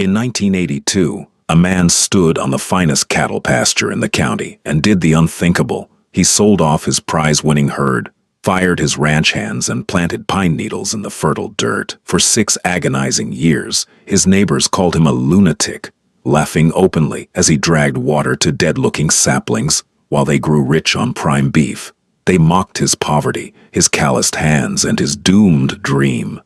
In 1982, a man stood on the finest cattle pasture in the county and did the unthinkable. He sold off his prize-winning herd, fired his ranch hands, and planted pine needles in the fertile dirt. For 6 agonizing years, his neighbors called him a lunatic, laughing openly as he dragged water to dead-looking saplings while they grew rich on prime beef. They mocked his poverty, his calloused hands, and his doomed dream.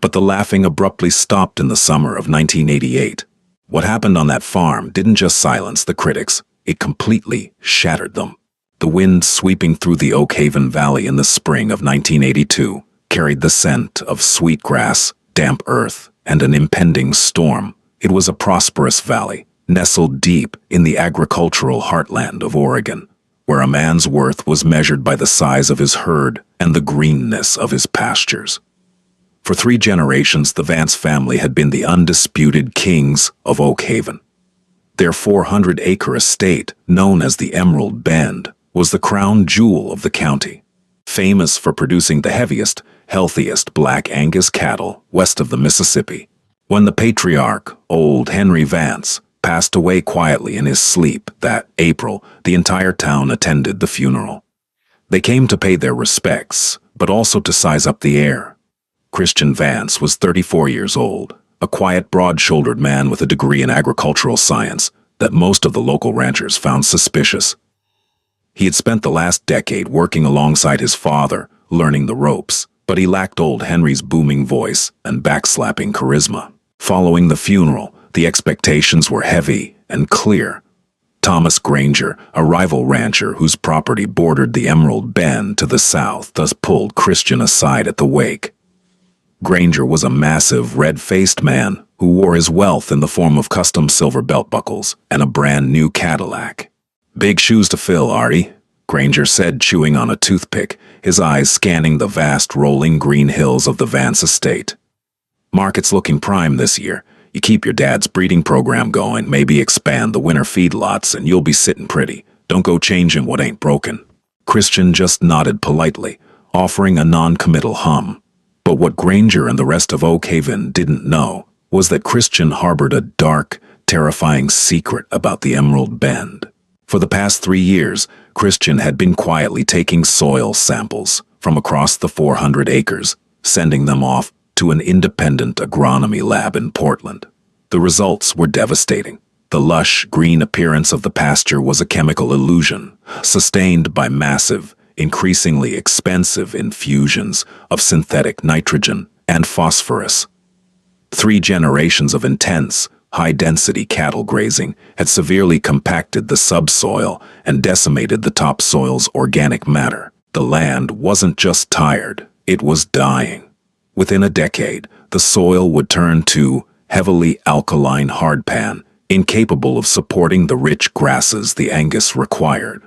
But the laughing abruptly stopped in the summer of 1988. What happened on that farm didn't just silence the critics, it completely shattered them. The wind sweeping through the Oak Haven Valley in the spring of 1982 carried the scent of sweet grass, damp earth, and an impending storm. It was a prosperous valley, nestled deep in the agricultural heartland of Oregon, where a man's worth was measured by the size of his herd and the greenness of his pastures. For 3 generations, the Vance family had been the undisputed kings of Oak Haven. Their 400-acre estate, known as the Emerald Bend, was the crown jewel of the county, famous for producing the heaviest, healthiest Black Angus cattle west of the Mississippi. When the patriarch, old Henry Vance, passed away quietly in his sleep that April, the entire town attended the funeral. They came to pay their respects, but also to size up the heir. Christian Vance was 34 years old, a quiet, broad-shouldered man with a degree in agricultural science that most of the local ranchers found suspicious. He had spent the last decade working alongside his father, learning the ropes, but he lacked old Henry's booming voice and backslapping charisma. Following the funeral, the expectations were heavy and clear. Thomas Granger, a rival rancher whose property bordered the Emerald Bend to the south, thus pulled Christian aside at the wake. Granger was a massive, red-faced man who wore his wealth in the form of custom silver belt buckles and a brand-new Cadillac. "Big shoes to fill, Artie," Granger said, chewing on a toothpick, his eyes scanning the vast rolling green hills of the Vance estate. "Market's looking prime this year. You keep your dad's breeding program going, maybe expand the winter feedlots, and you'll be sitting pretty. Don't go changing what ain't broken." Christian just nodded politely, offering a non-committal hum. But what Granger and the rest of Oak Haven didn't know was that Christian harbored a dark, terrifying secret about the Emerald Bend. For the past 3 years, Christian had been quietly taking soil samples from across the 400 acres, sending them off to an independent agronomy lab in Portland. The results were devastating. The lush, green appearance of the pasture was a chemical illusion, sustained by massive, increasingly expensive infusions of synthetic nitrogen and phosphorus. 3 generations of intense, high-density cattle grazing had severely compacted the subsoil and decimated the topsoil's organic matter. The land wasn't just tired, it was dying. Within a decade, the soil would turn to heavily alkaline hardpan, incapable of supporting the rich grasses the Angus required.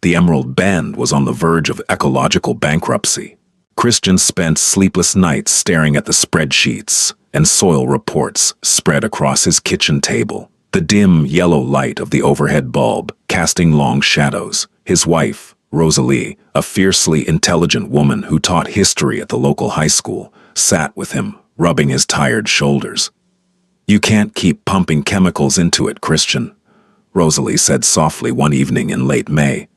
The Emerald Bend was on the verge of ecological bankruptcy. Christian spent sleepless nights staring at the spreadsheets and soil reports spread across his kitchen table, the dim yellow light of the overhead bulb casting long shadows. His wife, Rosalie, a fiercely intelligent woman who taught history at the local high school, sat with him, rubbing his tired shoulders. "You can't keep pumping chemicals into it, Christian," Rosalie said softly one evening in late May.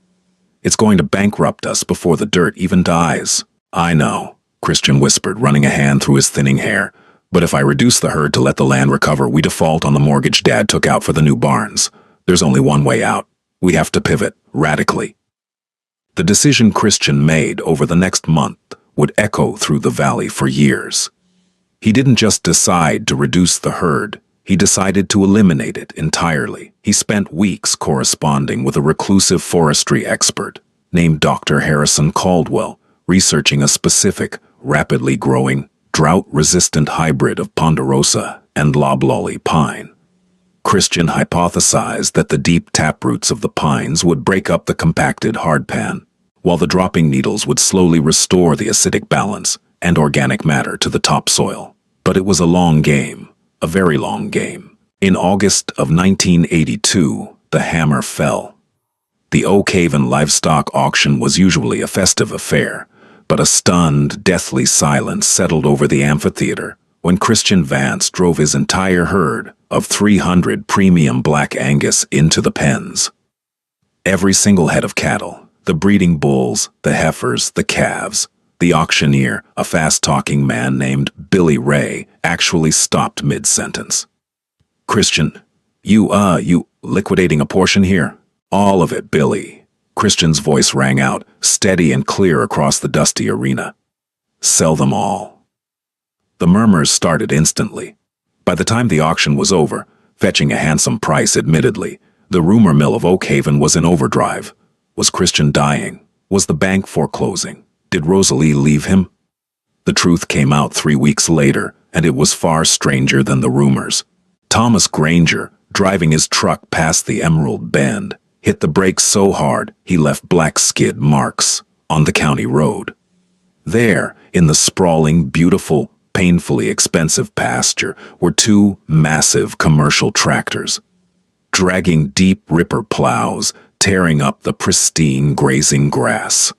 "It's going to bankrupt us before the dirt even dies." "I know," Christian whispered, running a hand through his thinning hair. "But if I reduce the herd to let the land recover, we default on the mortgage Dad took out for the new barns. There's only one way out. We have to pivot, radically." The decision Christian made over the next month would echo through the valley for years. He didn't just decide to reduce the herd, he decided to eliminate it entirely. He spent weeks corresponding with a reclusive forestry expert named Dr. Harrison Caldwell, researching a specific, rapidly growing, drought-resistant hybrid of ponderosa and loblolly pine. Christian hypothesized that the deep taproots of the pines would break up the compacted hardpan, while the dropping needles would slowly restore the acidic balance and organic matter to the topsoil. But it was a long game, a very long game. In August of 1982, the hammer fell. The Oak Haven livestock auction was usually a festive affair, but a stunned, deathly silence settled over the amphitheater when Christian Vance drove his entire herd of 300 premium Black Angus into the pens. Every single head of cattle, the breeding bulls, the heifers, the calves, the auctioneer, a fast-talking man named Billy Ray, actually stopped mid-sentence. "Christian, you liquidating a portion here?" "All of it, Billy." Christian's voice rang out, steady and clear across the dusty arena. "Sell them all." The murmurs started instantly. By the time the auction was over, fetching a handsome price admittedly, the rumor mill of Oakhaven was in overdrive. Was Christian dying? Was the bank foreclosing? Did Rosalie leave him? The truth came out 3 weeks later, and it was far stranger than the rumors. Thomas Granger, driving his truck past the Emerald Bend, hit the brakes so hard he left black skid marks on the county road. There, in the sprawling, beautiful, painfully expensive pasture, were 2 massive commercial tractors, dragging deep ripper plows, tearing up the pristine grazing grass.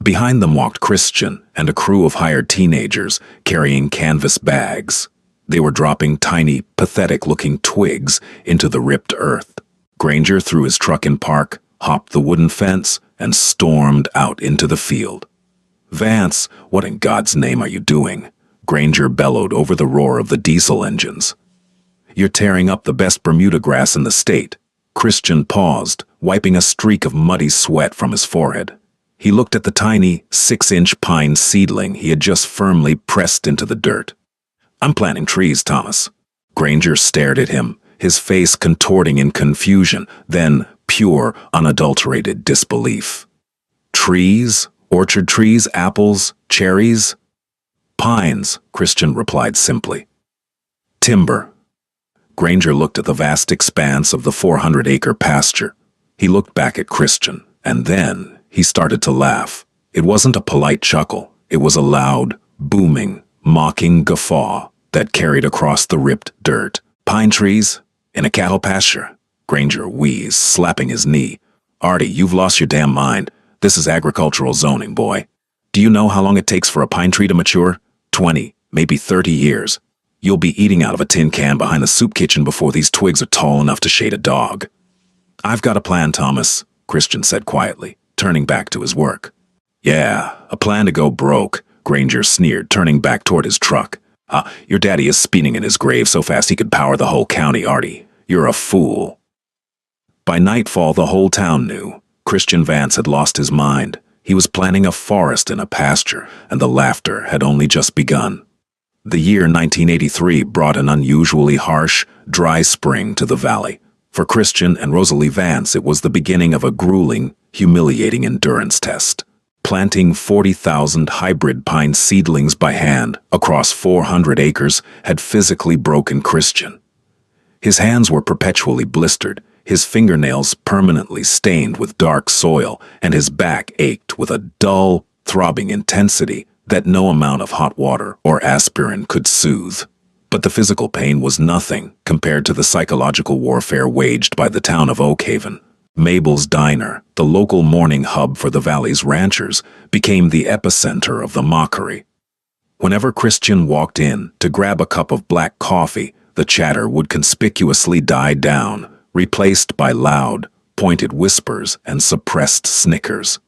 Behind them walked Christian and a crew of hired teenagers carrying canvas bags. They were dropping tiny, pathetic-looking twigs into the ripped earth. Granger threw his truck in park, hopped the wooden fence, and stormed out into the field. "Vance, what in God's name are you doing?" Granger bellowed over the roar of the diesel engines. "You're tearing up the best Bermuda grass in the state." Christian paused, wiping a streak of muddy sweat from his forehead. He looked at the tiny, 6-inch pine seedling he had just firmly pressed into the dirt. "I'm planting trees, Thomas." Granger stared at him, his face contorting in confusion, then pure, unadulterated disbelief. "Trees? Orchard trees? Apples? Cherries?" "Pines," Christian replied simply. "Timber." Granger looked at the vast expanse of the 400-acre pasture. He looked back at Christian, and then he started to laugh. It wasn't a polite chuckle. It was a loud, booming, mocking guffaw that carried across the ripped dirt. "Pine trees? In a cattle pasture?" Granger wheezed, slapping his knee. "Artie, you've lost your damn mind. This is agricultural zoning, boy. Do you know how long it takes for a pine tree to mature? 20, maybe 30 years. You'll be eating out of a tin can behind the soup kitchen before these twigs are tall enough to shade a dog." "I've got a plan, Thomas," Christian said quietly, turning back to his work. "Yeah, a plan to go broke," Granger sneered, turning back toward his truck. Your daddy is spinning in his grave so fast he could power the whole county, Artie. You're a fool." By nightfall, the whole town knew. Christian Vance had lost his mind. He was planning a forest in a pasture, and the laughter had only just begun. The year 1983 brought an unusually harsh, dry spring to the valley. For Christian and Rosalie Vance, it was the beginning of a grueling, humiliating endurance test. Planting 40,000 hybrid pine seedlings by hand across 400 acres had physically broken Christian. His hands were perpetually blistered, his fingernails permanently stained with dark soil, and his back ached with a dull, throbbing intensity that no amount of hot water or aspirin could soothe. But the physical pain was nothing compared to the psychological warfare waged by the town of Oakhaven. Mabel's Diner, the local morning hub for the valley's ranchers, became the epicenter of the mockery. Whenever Christian walked in to grab a cup of black coffee, the chatter would conspicuously die down, replaced by loud, pointed whispers and suppressed snickers.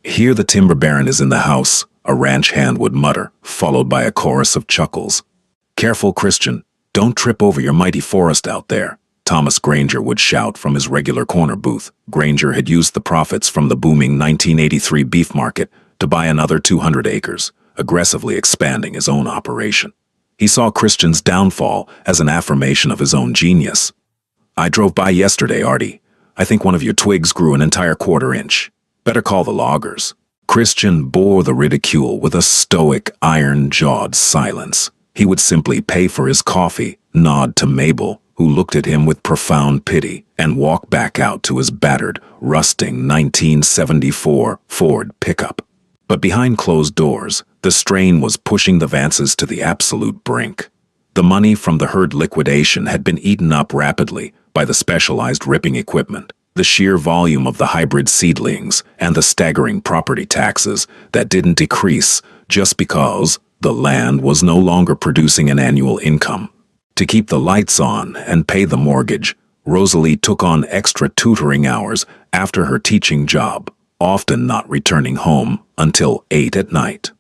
"Here the timber baron is in the house," a ranch hand would mutter, followed by a chorus of chuckles. "Careful, Christian, don't trip over your mighty forest out there," Thomas Granger would shout from his regular corner booth. Granger had used the profits from the booming 1983 beef market to buy another 200 acres, aggressively expanding his own operation. He saw Christian's downfall as an affirmation of his own genius. "I drove by yesterday, Artie. I think one of your twigs grew an entire quarter-inch. Better call the loggers." Christian bore the ridicule with a stoic, iron-jawed silence. He would simply pay for his coffee, nod to Mabel, who looked at him with profound pity, and walk back out to his battered, rusting 1974 Ford pickup. But behind closed doors, the strain was pushing the Vances to the absolute brink. The money from the herd liquidation had been eaten up rapidly by the specialized ripping equipment, the sheer volume of the hybrid seedlings, and the staggering property taxes that didn't decrease just because The land was no longer producing an annual income. To keep the lights on and pay the mortgage, Rosalie took on extra tutoring hours after her teaching job, often not returning home until 8 at night.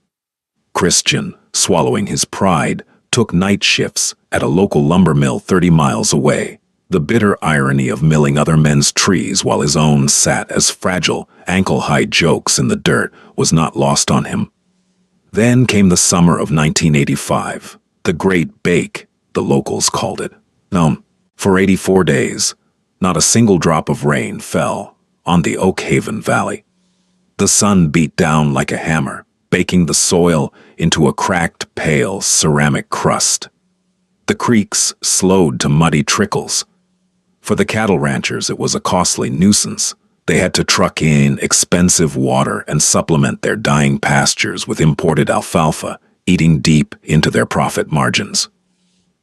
Christian, swallowing his pride, took night shifts at a local lumber mill 30 miles away. The bitter irony of milling other men's trees while his own sat as fragile, ankle-high jokes in the dirt was not lost on him. Then came the summer of 1985, the Great Bake, the locals called it. For 84 days, not a single drop of rain fell on the Oak Haven Valley. The sun beat down like a hammer, baking the soil into a cracked, pale ceramic crust. The creeks slowed to muddy trickles. For the cattle ranchers, it was a costly nuisance. They had to truck in expensive water and supplement their dying pastures with imported alfalfa, eating deep into their profit margins.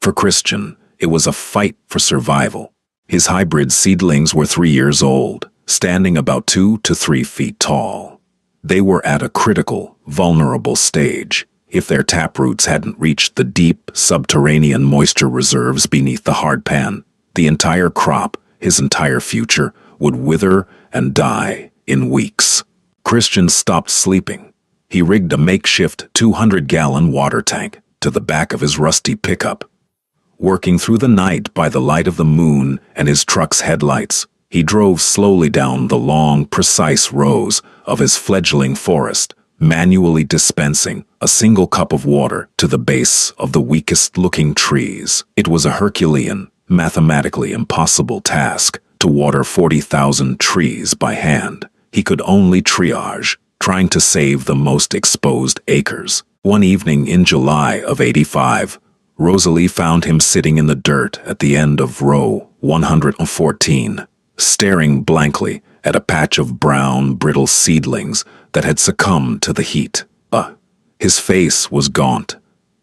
For Christian, it was a fight for survival. His hybrid seedlings were 3 years old, standing about 2 to 3 feet tall. They were at a critical, vulnerable stage. If their taproots hadn't reached the deep, subterranean moisture reserves beneath the hardpan, the entire crop, his entire future, would wither and die in weeks. Christian stopped sleeping. He rigged a makeshift 200-gallon water tank to the back of his rusty pickup. Working through the night by the light of the moon and his truck's headlights, he drove slowly down the long, precise rows of his fledgling forest, manually dispensing a single cup of water to the base of the weakest-looking trees. It was a Herculean, mathematically impossible task to water 40,000 trees by hand. He could only triage, trying to save the most exposed acres. One evening in July of '85, Rosalie found him sitting in the dirt at the end of row 114, staring blankly at a patch of brown, brittle seedlings that had succumbed to the heat. His face was gaunt,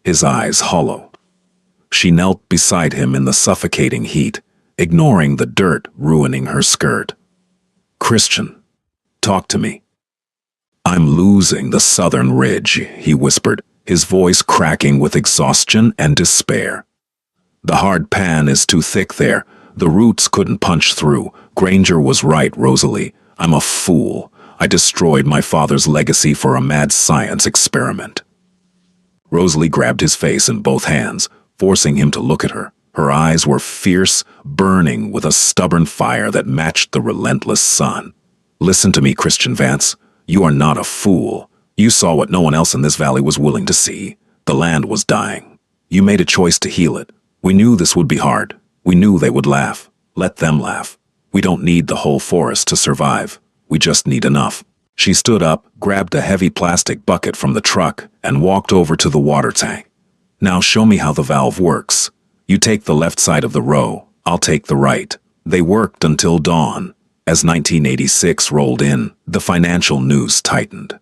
his eyes hollow. She knelt beside him in the suffocating heat, ignoring the dirt ruining her skirt. "Christian, talk to me." "I'm losing the southern ridge," he whispered, his voice cracking with exhaustion and despair. "The hard pan is too thick there. The roots couldn't punch through. Granger was right, Rosalie. I'm a fool. I destroyed my father's legacy for a mad science experiment." Rosalie grabbed his face in both hands, forcing him to look at her. Her eyes were fierce, burning with a stubborn fire that matched the relentless sun. "Listen to me, Christian Vance. You are not a fool. You saw what no one else in this valley was willing to see. The land was dying. You made a choice to heal it. We knew this would be hard. We knew they would laugh. Let them laugh. We don't need the whole forest to survive. We just need enough." She stood up, grabbed a heavy plastic bucket from the truck, and walked over to the water tank. "Now show me how the valve works. You take the left side of the row. I'll take the right." They worked until dawn. As 1986 rolled in, the financial news tightened.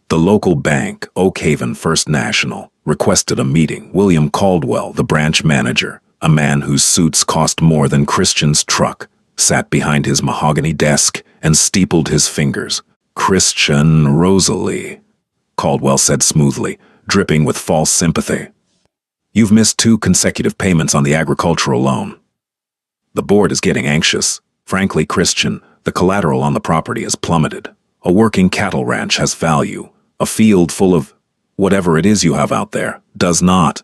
The local bank, Oak Haven First National, requested a meeting. William Caldwell, the branch manager, a man whose suits cost more than Christian's truck, sat behind his mahogany desk and steepled his fingers. "Christian, Rosalie," Caldwell said smoothly, dripping with false sympathy. "You've missed 2 consecutive payments on the agricultural loan. The board is getting anxious. Frankly, Christian, the collateral on the property has plummeted. A working cattle ranch has value. A field full of whatever it is you have out there does not."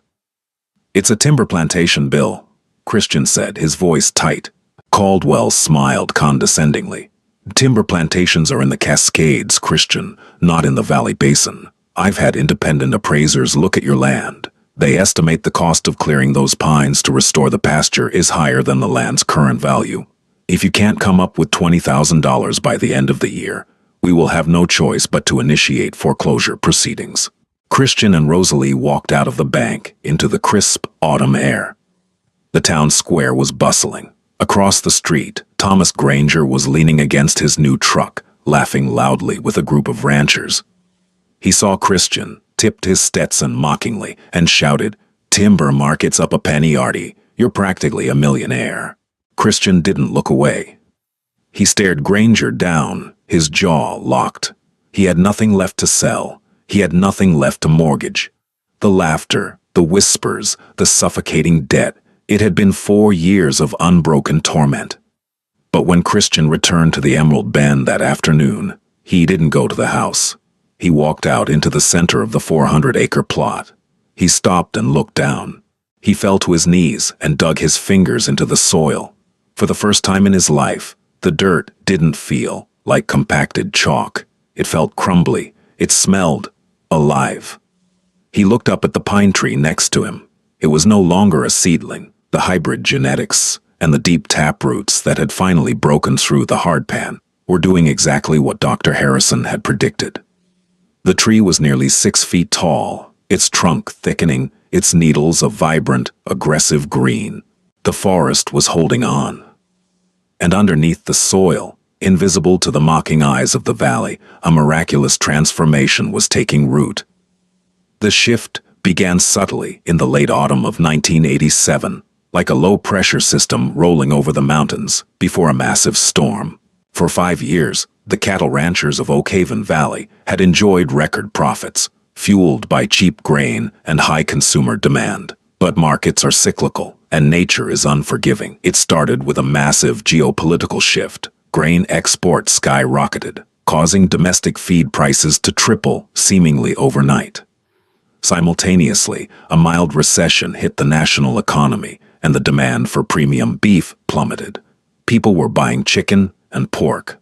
"It's a timber plantation, Bill," Christian said, his voice tight. Caldwell smiled condescendingly. "Timber plantations are in the Cascades, Christian, not in the Valley Basin. I've had independent appraisers look at your land. They estimate the cost of clearing those pines to restore the pasture is higher than the land's current value. If you can't come up with $20,000 by the end of the year, we will have no choice but to initiate foreclosure proceedings." Christian and Rosalie walked out of the bank into the crisp autumn air. The town square was bustling. Across the street, Thomas Granger was leaning against his new truck, laughing loudly with a group of ranchers. He saw Christian, tipped his Stetson mockingly, and shouted, "Timber market's up a penny, Artie. You're practically a millionaire." Christian didn't look away. He stared Granger down, his jaw locked. He had nothing left to sell. He had nothing left to mortgage. The laughter, the whispers, the suffocating debt. It had been 4 years of unbroken torment. But when Christian returned to the Emerald Bend that afternoon, he didn't go to the house. He walked out into the center of the 400-acre plot. He stopped and looked down. He fell to his knees and dug his fingers into the soil. For the first time in his life, the dirt didn't feel like compacted chalk. It felt crumbly. It smelled alive. He looked up at the pine tree next to him. It was no longer a seedling. The hybrid genetics and the deep tap roots that had finally broken through the hardpan were doing exactly what Dr. Harrison had predicted. The tree was nearly 6 feet tall, its trunk thickening, its needles a vibrant, aggressive green. The forest was holding on. And underneath the soil, invisible to the mocking eyes of the valley, a miraculous transformation was taking root. The shift began subtly in the late autumn of 1987, like a low-pressure system rolling over the mountains before a massive storm. For 5 years, the cattle ranchers of Oak Haven Valley had enjoyed record profits, fueled by cheap grain and high consumer demand. But markets are cyclical, and nature is unforgiving. It started with a massive geopolitical shift. Grain exports skyrocketed, causing domestic feed prices to triple seemingly overnight. Simultaneously, a mild recession hit the national economy, and the demand for premium beef plummeted. People were buying chicken and pork.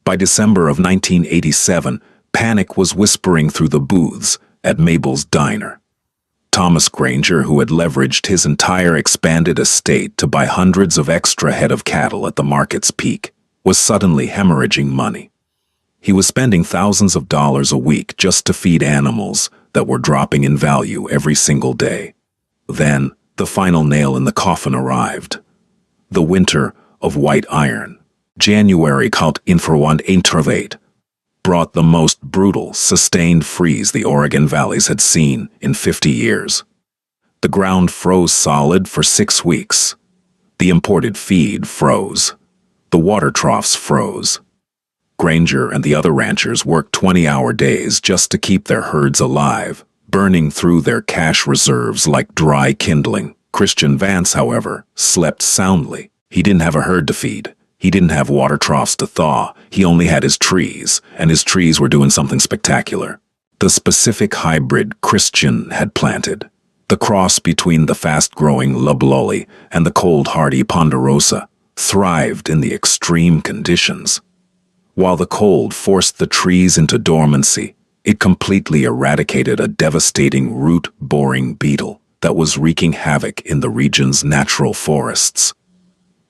By December of 1987, panic was whispering through the booths at Mabel's Diner. Thomas Granger, who had leveraged his entire expanded estate to buy hundreds of extra head of cattle at the market's peak, was suddenly hemorrhaging money. He was spending thousands of dollars a week just to feed animals that were dropping in value every single day. Then, the final nail in the coffin arrived. The winter of white iron. January kalt infraland intervate brought the most brutal, sustained freeze the Oregon valleys had seen in 50 years. The ground froze solid for 6 weeks. The imported feed froze. The water troughs froze. Granger and the other ranchers worked 20-hour days just to keep their herds alive, burning through their cash reserves like dry kindling. Christian Vance, however, slept soundly. He didn't have a herd to feed. He didn't have water troughs to thaw. He only had his trees, and his trees were doing something spectacular. The specific hybrid Christian had planted, the cross between the fast-growing Loblolly and the cold-hardy Ponderosa, thrived in the extreme conditions. While the cold forced the trees into dormancy, it completely eradicated a devastating root-boring beetle that was wreaking havoc in the region's natural forests.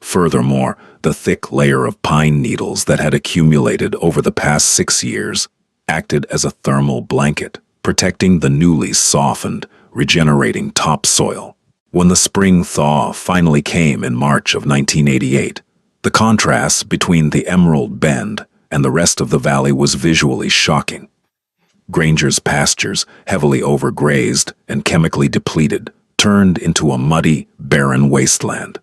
Furthermore, the thick layer of pine needles that had accumulated over the past 6 years acted as a thermal blanket, protecting the newly softened, regenerating topsoil. When the spring thaw finally came in March of 1988, the contrast between the Emerald Bend and the rest of the valley was visually shocking. Granger's pastures, heavily overgrazed and chemically depleted, turned into a muddy, barren wasteland.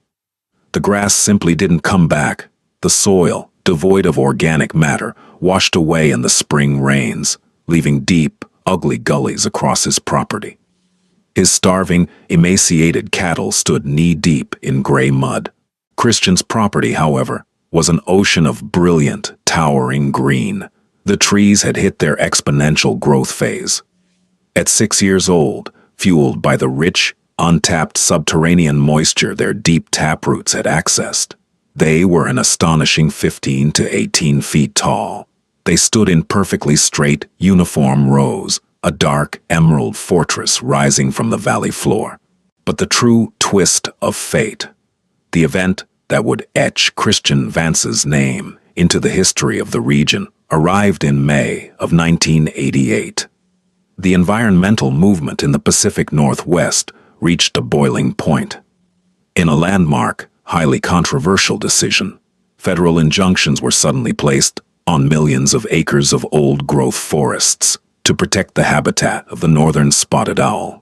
The grass simply didn't come back. The soil, devoid of organic matter, washed away in the spring rains, leaving deep, ugly gullies across his property. His starving, emaciated cattle stood knee-deep in gray mud. Christian's property, however, was an ocean of brilliant, towering green. The trees had hit their exponential growth phase. At 6 years old, fueled by the rich, untapped subterranean moisture their deep taproots had accessed, they were an astonishing 15 to 18 feet tall. They stood in perfectly straight, uniform rows, a dark, emerald fortress rising from the valley floor. But the true twist of fate, the event that would etch Christian Vance's name into the history of the region, arrived in May of 1988. The environmental movement in the Pacific Northwest reached a boiling point. In a landmark, highly controversial decision, federal injunctions were suddenly placed on millions of acres of old-growth forests to protect the habitat of the northern spotted owl.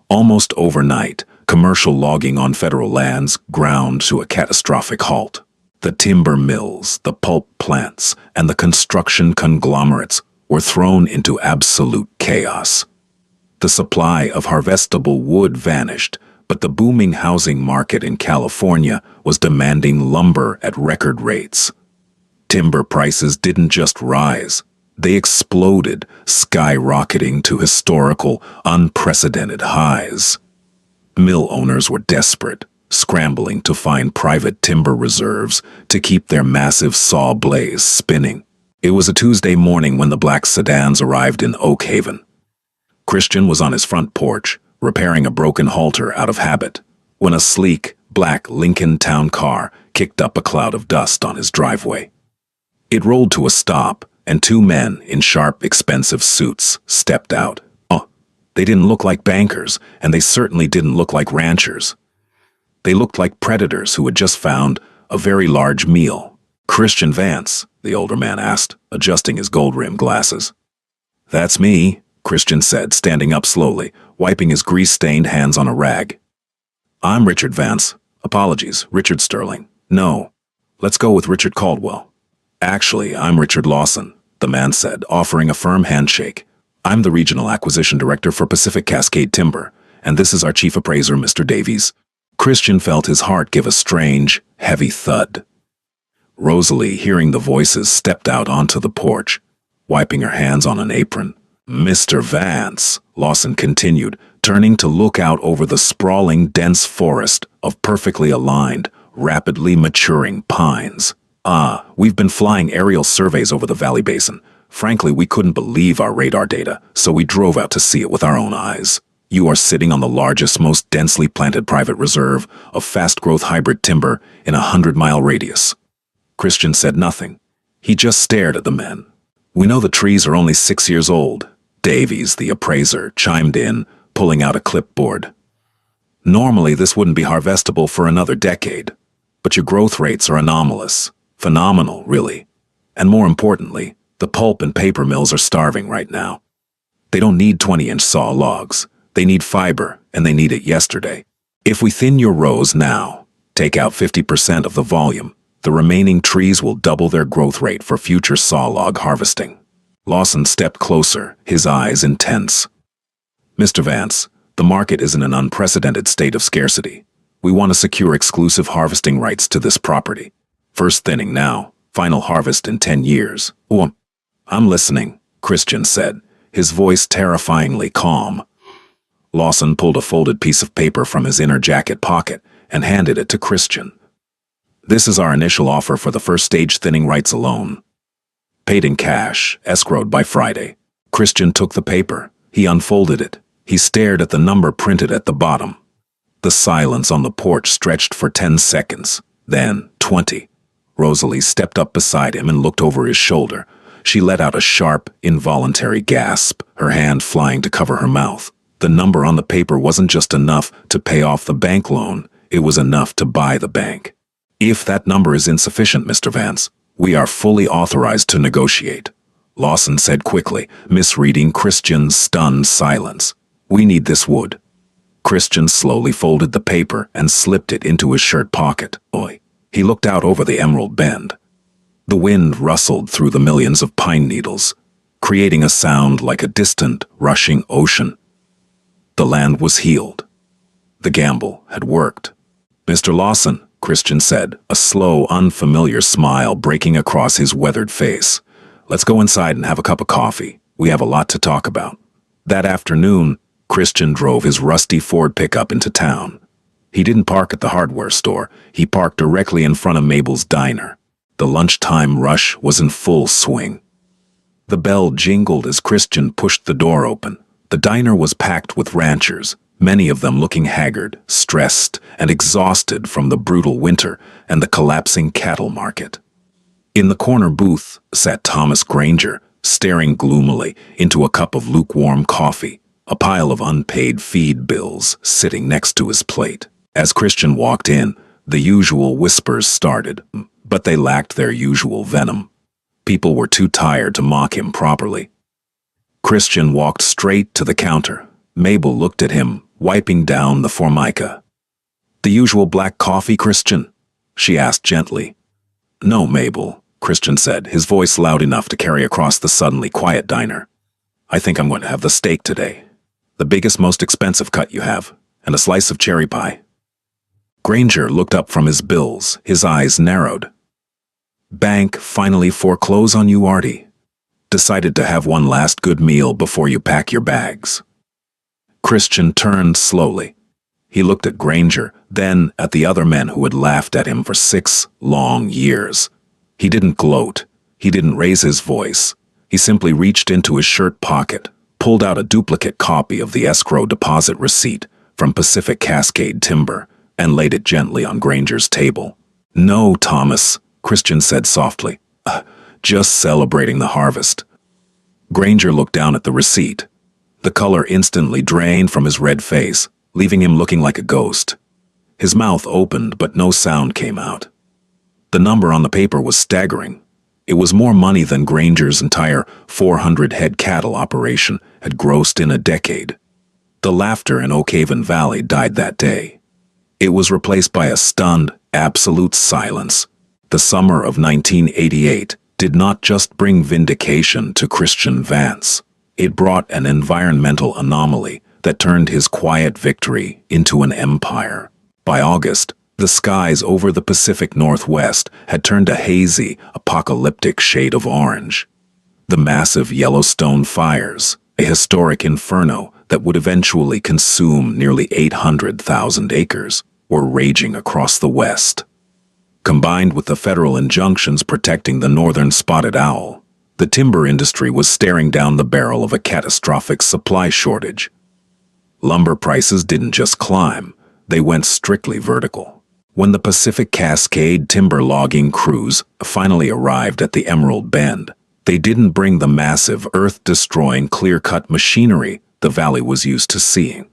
Almost overnight, commercial logging on federal lands ground to a catastrophic halt. The timber mills, the pulp plants, and the construction conglomerates were thrown into absolute chaos. The supply of harvestable wood vanished, but the booming housing market in California was demanding lumber at record rates. Timber prices didn't just rise, they exploded, skyrocketing to historical, unprecedented highs. Mill owners were desperate, scrambling to find private timber reserves to keep their massive saw blades spinning. It was a Tuesday morning when the black sedans arrived in Oak Haven. Christian was on his front porch, repairing a broken halter out of habit, when a sleek, black Lincoln Town car kicked up a cloud of dust on his driveway. It rolled to a stop, and two men in sharp, expensive suits stepped out. Oh, they didn't look like bankers, and they certainly didn't look like ranchers. They looked like predators who had just found a very large meal. "Christian Vance?" the older man asked, adjusting his gold-rimmed glasses. "That's me," Christian said, standing up slowly, wiping his grease-stained hands on a rag. "I'm Richard Vance. Apologies, Richard Sterling. No, let's go with Richard Caldwell." "Actually, I'm Richard Lawson," the man said, offering a firm handshake. "I'm the Regional Acquisition Director for Pacific Cascade Timber, and this is our Chief Appraiser, Mr. Davies." Christian felt his heart give a strange, heavy thud. Rosalie, hearing the voices, stepped out onto the porch, wiping her hands on an apron. "Mr. Vance," Lawson continued, turning to look out over the sprawling, dense forest of perfectly aligned, rapidly maturing pines. We've been flying aerial surveys over the valley basin. Frankly, we couldn't believe our radar data, so we drove out to see it with our own eyes. You are sitting on the largest, most densely planted private reserve of fast-growth hybrid timber in a 100-mile radius." Christian said nothing. He just stared at the men. "We know the trees are only 6 years old," Davies, the appraiser, chimed in, pulling out a clipboard. "Normally, this wouldn't be harvestable for another decade, but your growth rates are anomalous. Phenomenal, really. And more importantly, the pulp and paper mills are starving right now. They don't need 20-inch saw logs. They need fiber, and they need it yesterday. If we thin your rows now, take out 50% of the volume, the remaining trees will double their growth rate for future saw log harvesting." Lawson stepped closer, his eyes intense. "Mr. Vance, the market is in an unprecedented state of scarcity. We want to secure exclusive harvesting rights to this property. First thinning now, final harvest in 10 years. "Oh, I'm listening," Christian said, his voice terrifyingly calm. Lawson pulled a folded piece of paper from his inner jacket pocket and handed it to Christian. "This is our initial offer for the first stage thinning rights alone. Paid in cash, escrowed by Friday." Christian took the paper. He unfolded it. He stared at the number printed at the bottom. The silence on the porch stretched for 10 seconds, then 20. Rosalie stepped up beside him and looked over his shoulder. She let out a sharp, involuntary gasp, her hand flying to cover her mouth. The number on the paper wasn't just enough to pay off the bank loan, it was enough to buy the bank. "If that number is insufficient, Mr. Vance, we are fully authorized to negotiate," Lawson said quickly, misreading Christian's stunned silence. "We need this wood." Christian slowly folded the paper and slipped it into his shirt pocket. He looked out over the Emerald Bend. The wind rustled through the millions of pine needles, creating a sound like a distant, rushing ocean. The land was healed. The gamble had worked. "Mr. Lawson," Christian said, a slow, unfamiliar smile breaking across his weathered face. "Let's go inside and have a cup of coffee. We have a lot to talk about." That afternoon, Christian drove his rusty Ford pickup into town. He didn't park at the hardware store. He parked directly in front of Mabel's diner. The lunchtime rush was in full swing. The bell jingled as Christian pushed the door open. The diner was packed with ranchers, many of them looking haggard, stressed, and exhausted from the brutal winter and the collapsing cattle market. In the corner booth sat Thomas Granger, staring gloomily into a cup of lukewarm coffee, a pile of unpaid feed bills sitting next to his plate. As Christian walked in, the usual whispers started, but they lacked their usual venom. People were too tired to mock him properly. Christian walked straight to the counter. Mabel looked at him, wiping down the formica. "The usual black coffee, Christian?" she asked gently. "No, Mabel," Christian said, his voice loud enough to carry across the suddenly quiet diner. "I think I'm going to have the steak today." The biggest, most expensive cut you have, and a slice of cherry pie." Granger looked up from his bills, his eyes narrowed. "Bank finally foreclose on you, Artie. Decided to have one last good meal before you pack your bags." Christian turned slowly. He looked at Granger, then at the other men who had laughed at him for 6 long years. He didn't gloat. He didn't raise his voice. He simply reached into his shirt pocket, pulled out a duplicate copy of the escrow deposit receipt from Pacific Cascade Timber, and laid it gently on Granger's table. "No, Thomas," Christian said softly. Just celebrating the harvest." Granger looked down at the receipt. The color instantly drained from his red face, leaving him looking like a ghost. His mouth opened, but no sound came out. The number on the paper was staggering. It was more money than Granger's entire 400-head cattle operation had grossed in a decade. The laughter in Oak Haven Valley died that day. It was replaced by a stunned, absolute silence. The summer of 1988 did not just bring vindication to Christian Vance. It brought an environmental anomaly that turned his quiet victory into an empire. By August, the skies over the Pacific Northwest had turned a hazy, apocalyptic shade of orange. The massive Yellowstone fires, a historic inferno that would eventually consume nearly 800,000 acres, were raging across the West. Combined with the federal injunctions protecting the northern spotted owl, the timber industry was staring down the barrel of a catastrophic supply shortage. Lumber prices didn't just climb, they went strictly vertical. When the Pacific Cascade timber logging crews finally arrived at the Emerald Bend, they didn't bring the massive, earth-destroying clear-cut machinery the valley was used to seeing.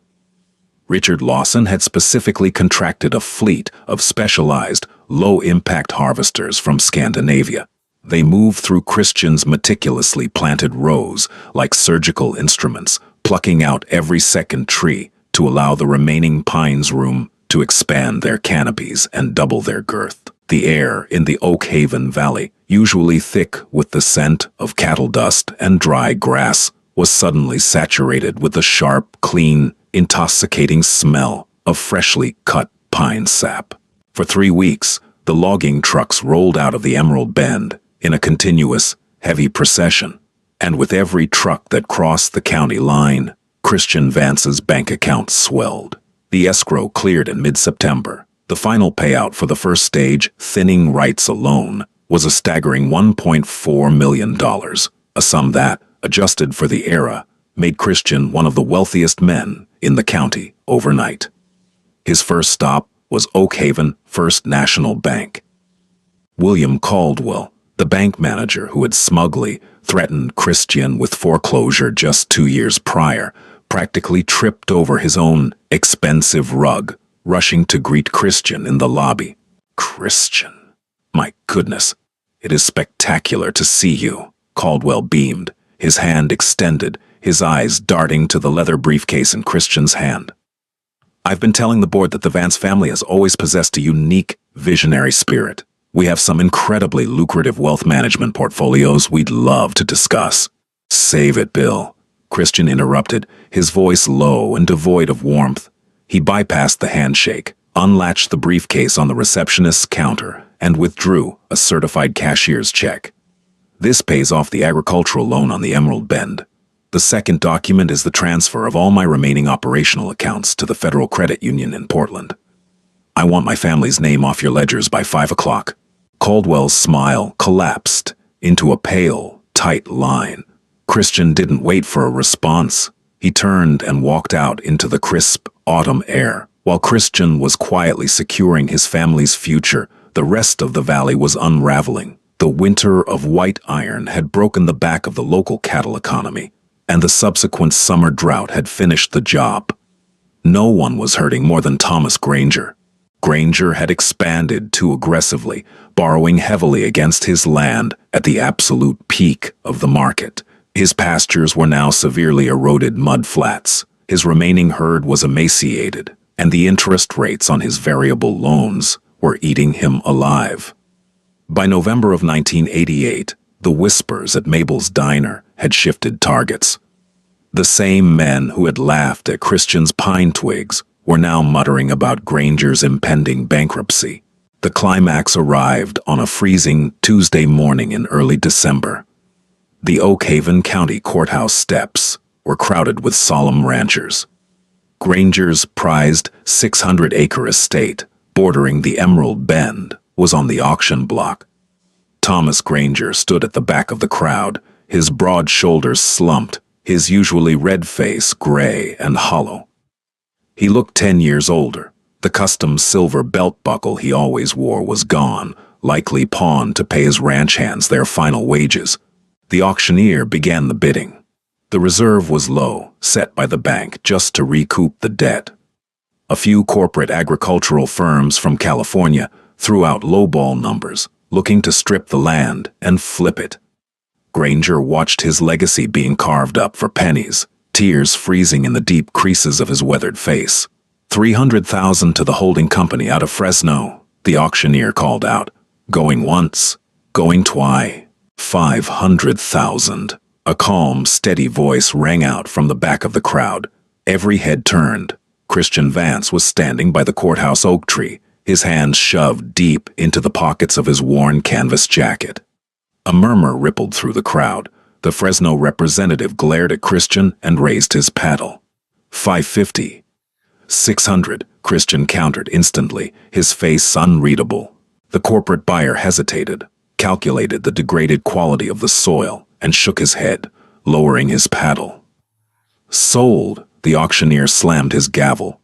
Richard Lawson had specifically contracted a fleet of specialized, low-impact harvesters from Scandinavia. They moved through Christian's meticulously planted rows like surgical instruments, plucking out every second tree to allow the remaining pines room to expand their canopies and double their girth. The air in the Oak Haven Valley, usually thick with the scent of cattle dust and dry grass, was suddenly saturated with the sharp, clean, intoxicating smell of freshly cut pine sap. For 3 weeks, the logging trucks rolled out of the Emerald Bend in a continuous, heavy procession, and with every truck that crossed the county line, Christian Vance's bank account swelled. The escrow cleared in mid-September. The final payout for the first stage, thinning rights alone, was a staggering $1.4 million, a sum that, adjusted for the era, made Christian one of the wealthiest men in the county overnight. His first stop was Oak Haven First National Bank. William Caldwell, the bank manager who had smugly threatened Christian with foreclosure just 2 years prior, practically tripped over his own expensive rug, rushing to greet Christian in the lobby. "Christian, my goodness, it is spectacular to see you," Caldwell beamed, his hand extended, his eyes darting to the leather briefcase in Christian's hand. "I've been telling the board that the Vance family has always possessed a unique, visionary spirit. We have some incredibly lucrative wealth management portfolios we'd love to discuss." "Save it, Bill," Christian interrupted, his voice low and devoid of warmth. He bypassed the handshake, unlatched the briefcase on the receptionist's counter, and withdrew a certified cashier's check. "This pays off the agricultural loan on the Emerald Bend. The second document is the transfer of all my remaining operational accounts to the Federal Credit Union in Portland. I want my family's name off your ledgers by 5 o'clock. Caldwell's smile collapsed into a pale, tight line. Christian didn't wait for a response. He turned and walked out into the crisp autumn air. While Christian was quietly securing his family's future, the rest of the valley was unraveling. The winter of white iron had broken the back of the local cattle economy, and the subsequent summer drought had finished the job. No one was hurting more than Thomas Granger. Granger had expanded too aggressively, borrowing heavily against his land at the absolute peak of the market. His pastures were now severely eroded mudflats. His remaining herd was emaciated, and the interest rates on his variable loans were eating him alive. By November of 1988, the whispers at Mabel's diner had shifted targets. The same men who had laughed at Christian's pine twigs were now muttering about Granger's impending bankruptcy. The climax arrived on a freezing Tuesday morning in early December. The Oak Haven County Courthouse steps were crowded with solemn ranchers. Granger's prized 600-acre estate, bordering the Emerald Bend, was on the auction block. Thomas Granger stood at the back of the crowd, his broad shoulders slumped, his usually red face gray and hollow. He looked 10 years older. The custom silver belt buckle he always wore was gone, likely pawned to pay his ranch hands their final wages. The auctioneer began the bidding. The reserve was low, set by the bank just to recoup the debt. A few corporate agricultural firms from California threw out lowball numbers, looking to strip the land and flip it. Granger watched his legacy being carved up for pennies, tears freezing in the deep creases of his weathered face. $300,000 to the holding company out of Fresno, the auctioneer called out. Going once, going twice. $500,000. A calm, steady voice rang out from the back of the crowd. Every head turned. Christian Vance was standing by the courthouse oak tree, his hands shoved deep into the pockets of his worn canvas jacket. A murmur rippled through the crowd. The Fresno representative glared at Christian and raised his paddle. $550. $600, Christian countered instantly, his face unreadable. The corporate buyer hesitated, calculated the degraded quality of the soil, and shook his head, lowering his paddle. Sold, the auctioneer slammed his gavel.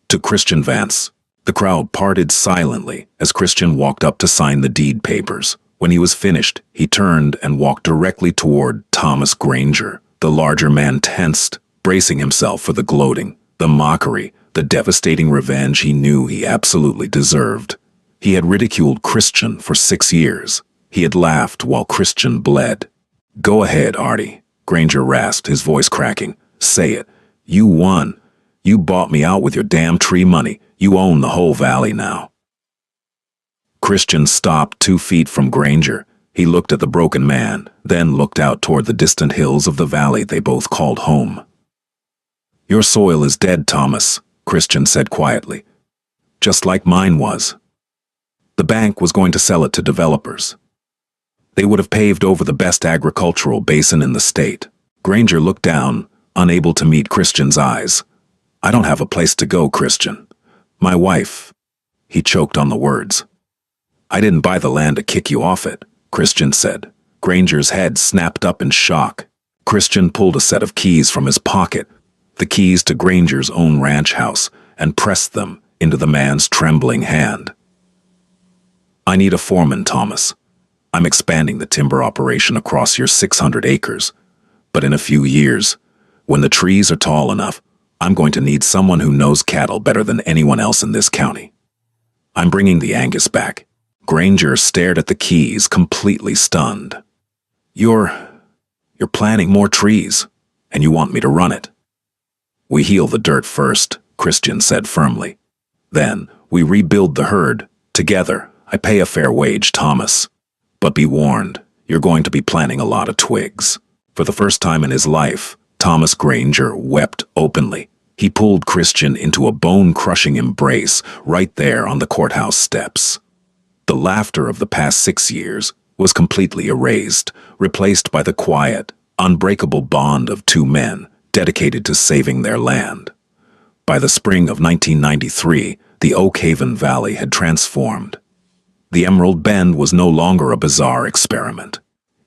To Christian Vance. The crowd parted silently as Christian walked up to sign the deed papers. When he was finished, he turned and walked directly toward Thomas Granger. The larger man tensed, bracing himself for the gloating, the mockery, the devastating revenge he knew he absolutely deserved. He had ridiculed Christian for 6 years. He had laughed while Christian bled. "Go ahead, Artie," Granger rasped, his voice cracking. "Say it. You won. You bought me out with your damn tree money. You own the whole valley now." Christian stopped 2 feet from Granger. He looked at the broken man, then looked out toward the distant hills of the valley they both called home. "Your soil is dead, Thomas," Christian said quietly. "Just like mine was. The bank was going to sell it to developers. They would have paved over the best agricultural basin in the state." Granger looked down, unable to meet Christian's eyes. "I don't have a place to go, Christian. My wife..." He choked on the words. "I didn't buy the land to kick you off it," Christian said. Granger's head snapped up in shock. Christian pulled a set of keys from his pocket, the keys to Granger's own ranch house, and pressed them into the man's trembling hand. "I need a foreman, Thomas. I'm expanding the timber operation across your 600 acres. But in a few years, when the trees are tall enough, I'm going to need someone who knows cattle better than anyone else in this county. I'm bringing the Angus back." Granger stared at the keys, completely stunned. You're planting more trees, and you want me to run it." "We heal the dirt first," Christian said firmly. "Then we rebuild the herd, together. I pay a fair wage, Thomas. But be warned, you're going to be planting a lot of twigs." For the first time in his life, Thomas Granger wept openly. He pulled Christian into a bone-crushing embrace right there on the courthouse steps. The laughter of the past 6 years was completely erased, replaced by the quiet, unbreakable bond of 2 men dedicated to saving their land. By the spring of 1993, the Oak Haven Valley had transformed. The Emerald Bend was no longer a bizarre experiment.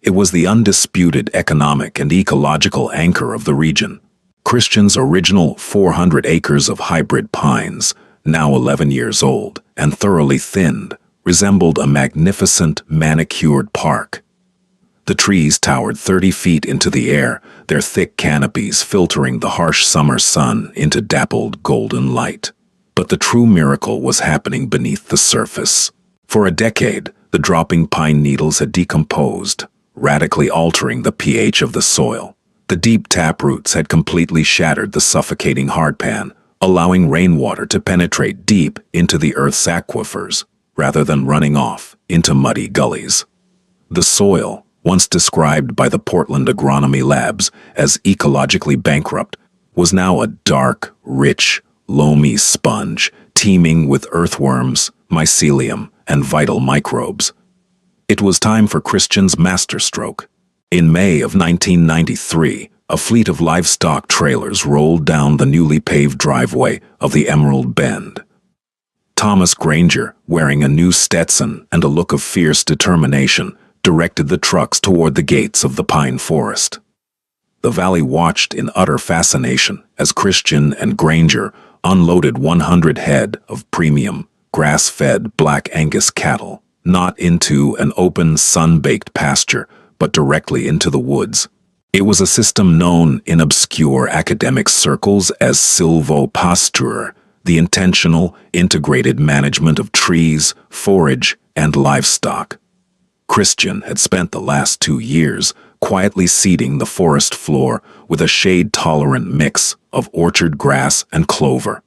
It was the undisputed economic and ecological anchor of the region. Christian's original 400 acres of hybrid pines, now 11 years old and thoroughly thinned, resembled a magnificent, manicured park. The trees towered 30 feet into the air, their thick canopies filtering the harsh summer sun into dappled golden light. But the true miracle was happening beneath the surface. For a decade, the dropping pine needles had decomposed, radically altering the pH of the soil. The deep taproots had completely shattered the suffocating hardpan, allowing rainwater to penetrate deep into the earth's aquifers, rather than running off into muddy gullies. The soil, once described by the Portland Agronomy Labs as ecologically bankrupt, was now a dark, rich, loamy sponge teeming with earthworms, mycelium, and vital microbes. It was time for Christian's masterstroke. In May of 1993, a fleet of livestock trailers rolled down the newly paved driveway of the Emerald Bend. Thomas Granger, wearing a new Stetson and a look of fierce determination, directed the trucks toward the gates of the pine forest. The valley watched in utter fascination as Christian and Granger unloaded 100 head of premium, grass-fed Black Angus cattle, not into an open, sun-baked pasture, but directly into the woods. It was a system known in obscure academic circles as pasture, the intentional, integrated management of trees, forage, and livestock. Christian had spent the last 2 years quietly seeding the forest floor with a shade-tolerant mix of orchard grass and clover.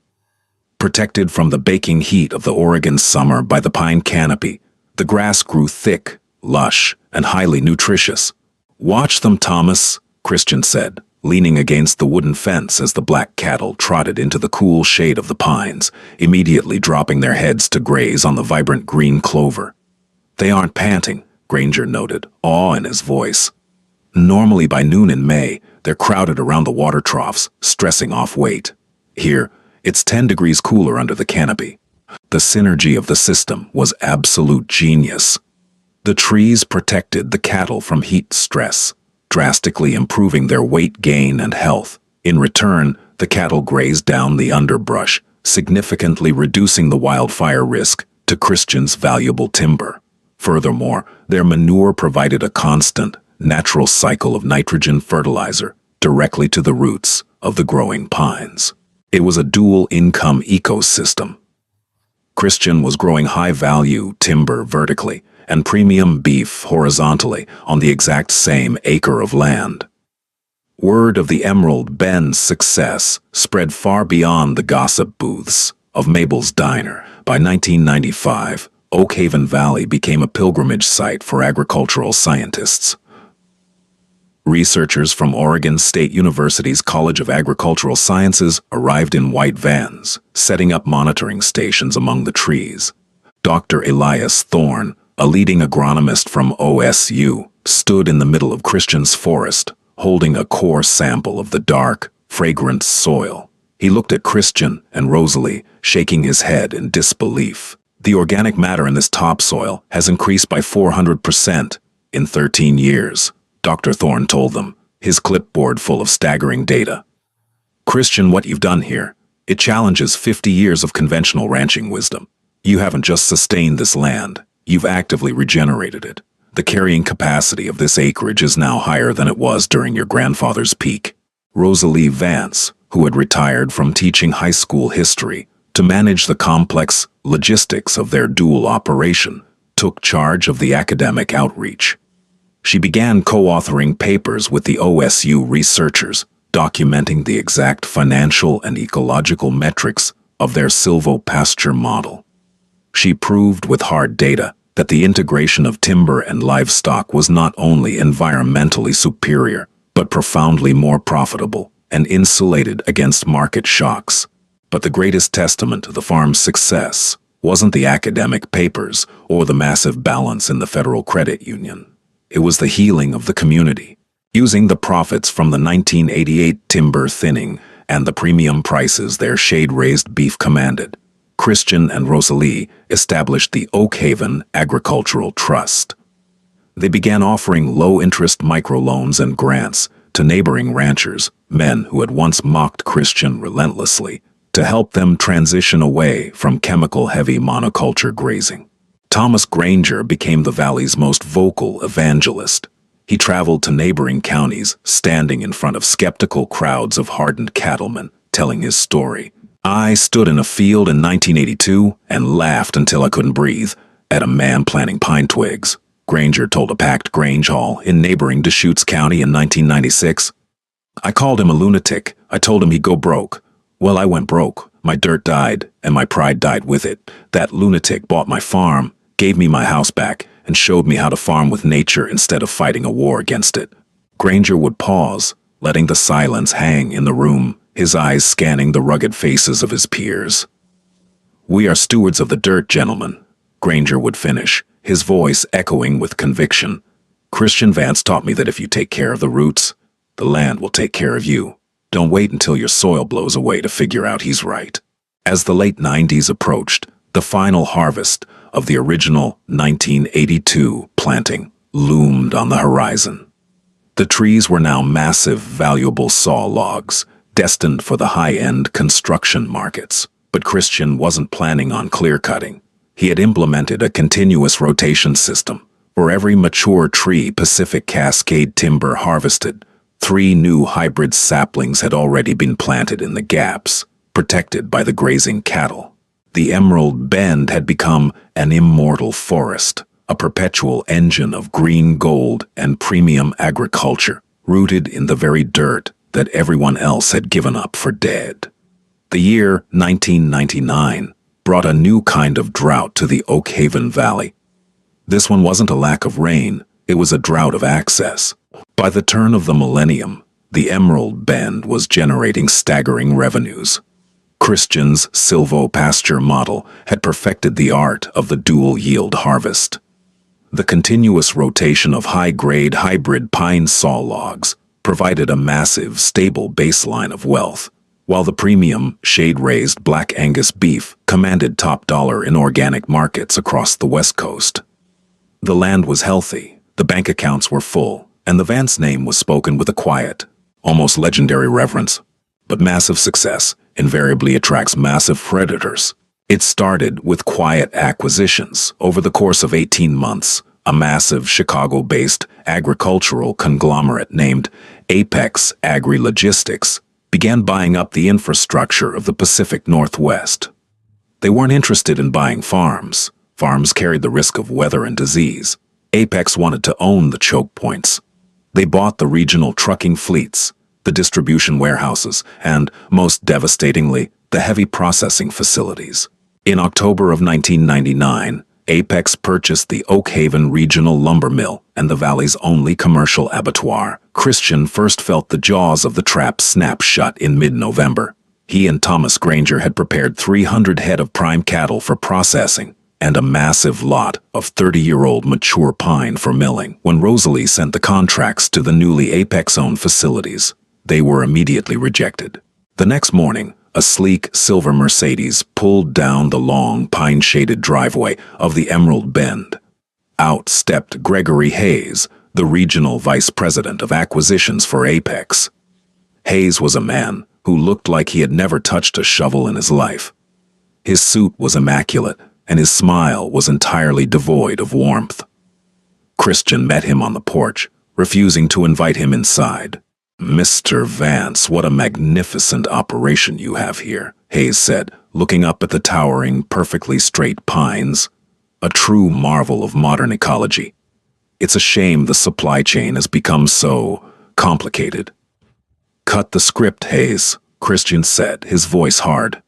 Protected from the baking heat of the Oregon summer by the pine canopy, the grass grew thick, lush, and highly nutritious. "Watch them, Thomas," Christian said, leaning against the wooden fence as the black cattle trotted into the cool shade of the pines, immediately dropping their heads to graze on the vibrant green clover. "They aren't panting," Granger noted, awe in his voice. Normally by noon in May, they're crowded around the water troughs, stressing off weight. Here, it's 10 degrees cooler under the canopy. The synergy of the system was absolute genius. The trees protected the cattle from heat stress, drastically improving their weight gain and health. In return, the cattle grazed down the underbrush, significantly reducing the wildfire risk to Christian's valuable timber. Furthermore, their manure provided a constant, natural cycle of nitrogen fertilizer directly to the roots of the growing pines. It was a dual-income ecosystem. Christian was growing high-value timber vertically and premium beef horizontally on the exact same acre of land. Word of the Emerald Bend's success spread far beyond the gossip booths of Mabel's Diner. By 1995, Oak Haven Valley became a pilgrimage site for agricultural scientists. Researchers from Oregon State University's College of Agricultural Sciences arrived in white vans, setting up monitoring stations among the trees. Dr. Elias Thorne, a leading agronomist from OSU, stood in the middle of Christian's forest, holding a core sample of the dark, fragrant soil. He looked at Christian and Rosalie, shaking his head in disbelief. "The organic matter in this topsoil has increased by 400% in 13 years. Dr. Thorne told them, his clipboard full of staggering data. "Christian, what you've done here, it challenges 50 years of conventional ranching wisdom. You haven't just sustained this land, you've actively regenerated it. The carrying capacity of this acreage is now higher than it was during your grandfather's peak." Rosalie Vance, who had retired from teaching high school history to manage the complex logistics of their dual operation, took charge of the academic outreach. She began co-authoring papers with the OSU researchers, documenting the exact financial and ecological metrics of their silvopasture model. She proved with hard data that the integration of timber and livestock was not only environmentally superior, but profoundly more profitable and insulated against market shocks. But the greatest testament to the farm's success wasn't the academic papers or the massive balance in the Federal Credit Union. It was the healing of the community. Using the profits from the 1988 timber thinning and the premium prices their shade-raised beef commanded, Christian and Rosalie established the Oak Haven Agricultural Trust. They began offering low-interest microloans and grants to neighboring ranchers, men who had once mocked Christian relentlessly, to help them transition away from chemical-heavy monoculture grazing. Thomas Granger became the valley's most vocal evangelist. He traveled to neighboring counties, standing in front of skeptical crowds of hardened cattlemen, telling his story. "I stood in a field in 1982 and laughed until I couldn't breathe at a man planting pine twigs," Granger told a packed Grange Hall in neighboring Deschutes County in 1996. "I called him a lunatic. I told him he'd go broke. Well, I went broke. My dirt died, and my pride died with it. That lunatic bought my farm, gave me my house back, and showed me how to farm with nature instead of fighting a war against it. Granger would pause, letting the silence hang in the room, his eyes scanning the rugged faces of his peers. "We are stewards of the dirt, gentlemen," Granger would finish, his voice echoing with conviction. "Christian Vance taught me that if you take care of the roots, the land will take care of you. Don't wait until your soil blows away to figure out he's right." As the late 90s approached, the final harvest of the original 1982 planting loomed on the horizon. The trees were now massive, valuable saw logs, destined for the high-end construction markets. But Christian wasn't planning on clear-cutting. He had implemented a continuous rotation system. For every mature tree Pacific Cascade timber harvested, 3 new hybrid saplings had already been planted in the gaps, protected by the grazing cattle. The Emerald Bend had become an immortal forest, a perpetual engine of green gold and premium agriculture, rooted in the very dirt that everyone else had given up for dead. The year 1999 brought a new kind of drought to the Oak Haven Valley. This one wasn't a lack of rain, it was a drought of access. By the turn of the millennium, the Emerald Bend was generating staggering revenues. Christian's silvopasture model had perfected the art of the dual-yield harvest. The continuous rotation of high-grade hybrid pine saw logs provided a massive, stable baseline of wealth, while the premium, shade-raised Black Angus beef commanded top dollar in organic markets across the West Coast. The land was healthy, the bank accounts were full, and the Vance name was spoken with a quiet, almost legendary reverence. But massive success invariably attracts massive predators. It started with quiet acquisitions. Over the course of 18 months, a massive Chicago-based agricultural conglomerate named Apex Agri-Logistics began buying up the infrastructure of the Pacific Northwest. They weren't interested in buying farms. Farms carried the risk of weather and disease. Apex wanted to own the choke points. They bought the regional trucking fleets, the distribution warehouses, and, most devastatingly, the heavy processing facilities. In October of 1999, Apex purchased the Oak Haven Regional Lumber Mill and the valley's only commercial abattoir. Christian first felt the jaws of the trap snap shut in mid-November. He and Thomas Granger had prepared 300 head of prime cattle for processing and a massive lot of 30-year-old mature pine for milling. When Rosalie sent the contracts to the newly Apex-owned facilities, they were immediately rejected. The next morning, a sleek silver Mercedes pulled down the long, pine-shaded driveway of the Emerald Bend. Out stepped Gregory Hayes, the regional vice president of acquisitions for Apex. Hayes was a man who looked like he had never touched a shovel in his life. His suit was immaculate, and his smile was entirely devoid of warmth. Christian met him on the porch, refusing to invite him inside. "Mr. Vance, what a magnificent operation you have here," Hayes said, looking up at the towering, perfectly straight pines. "A true marvel of modern ecology. It's a shame the supply chain has become so complicated." "Cut the script, Hayes," Christian said, his voice hard.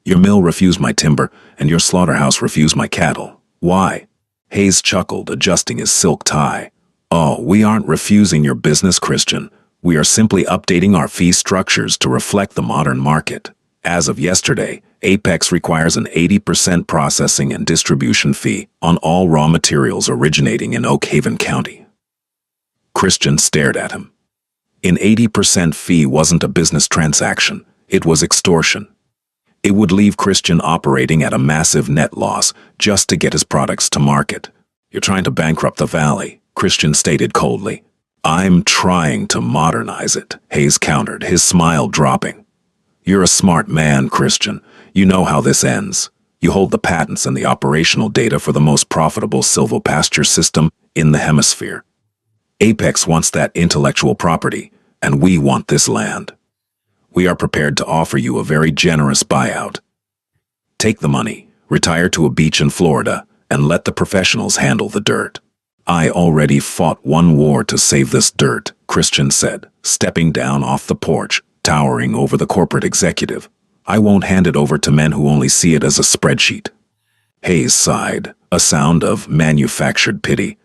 "Your mill refused my timber, and your slaughterhouse refused my cattle. Why?" Hayes chuckled, adjusting his silk tie. "Oh, we aren't refusing your business, Christian. We are simply updating our fee structures to reflect the modern market. As of yesterday, Apex requires an 80% processing and distribution fee on all raw materials originating in Oak Haven County." Christian stared at him. An 80% fee wasn't a business transaction, it was extortion. It would leave Christian operating at a massive net loss just to get his products to market. "You're trying to bankrupt the valley," Christian stated coldly. "I'm trying to modernize it," Hayes countered, his smile dropping. "You're a smart man, Christian. You know how this ends. You hold the patents and the operational data for the most profitable silvopasture system in the hemisphere. Apex wants that intellectual property, and we want this land. We are prepared to offer you a very generous buyout. Take the money, retire to a beach in Florida, and let the professionals handle the dirt." "I already fought one war to save this dirt," Christian said, stepping down off the porch, towering over the corporate executive. "I won't hand it over to men who only see it as a spreadsheet." Hayes sighed, a sound of manufactured pity.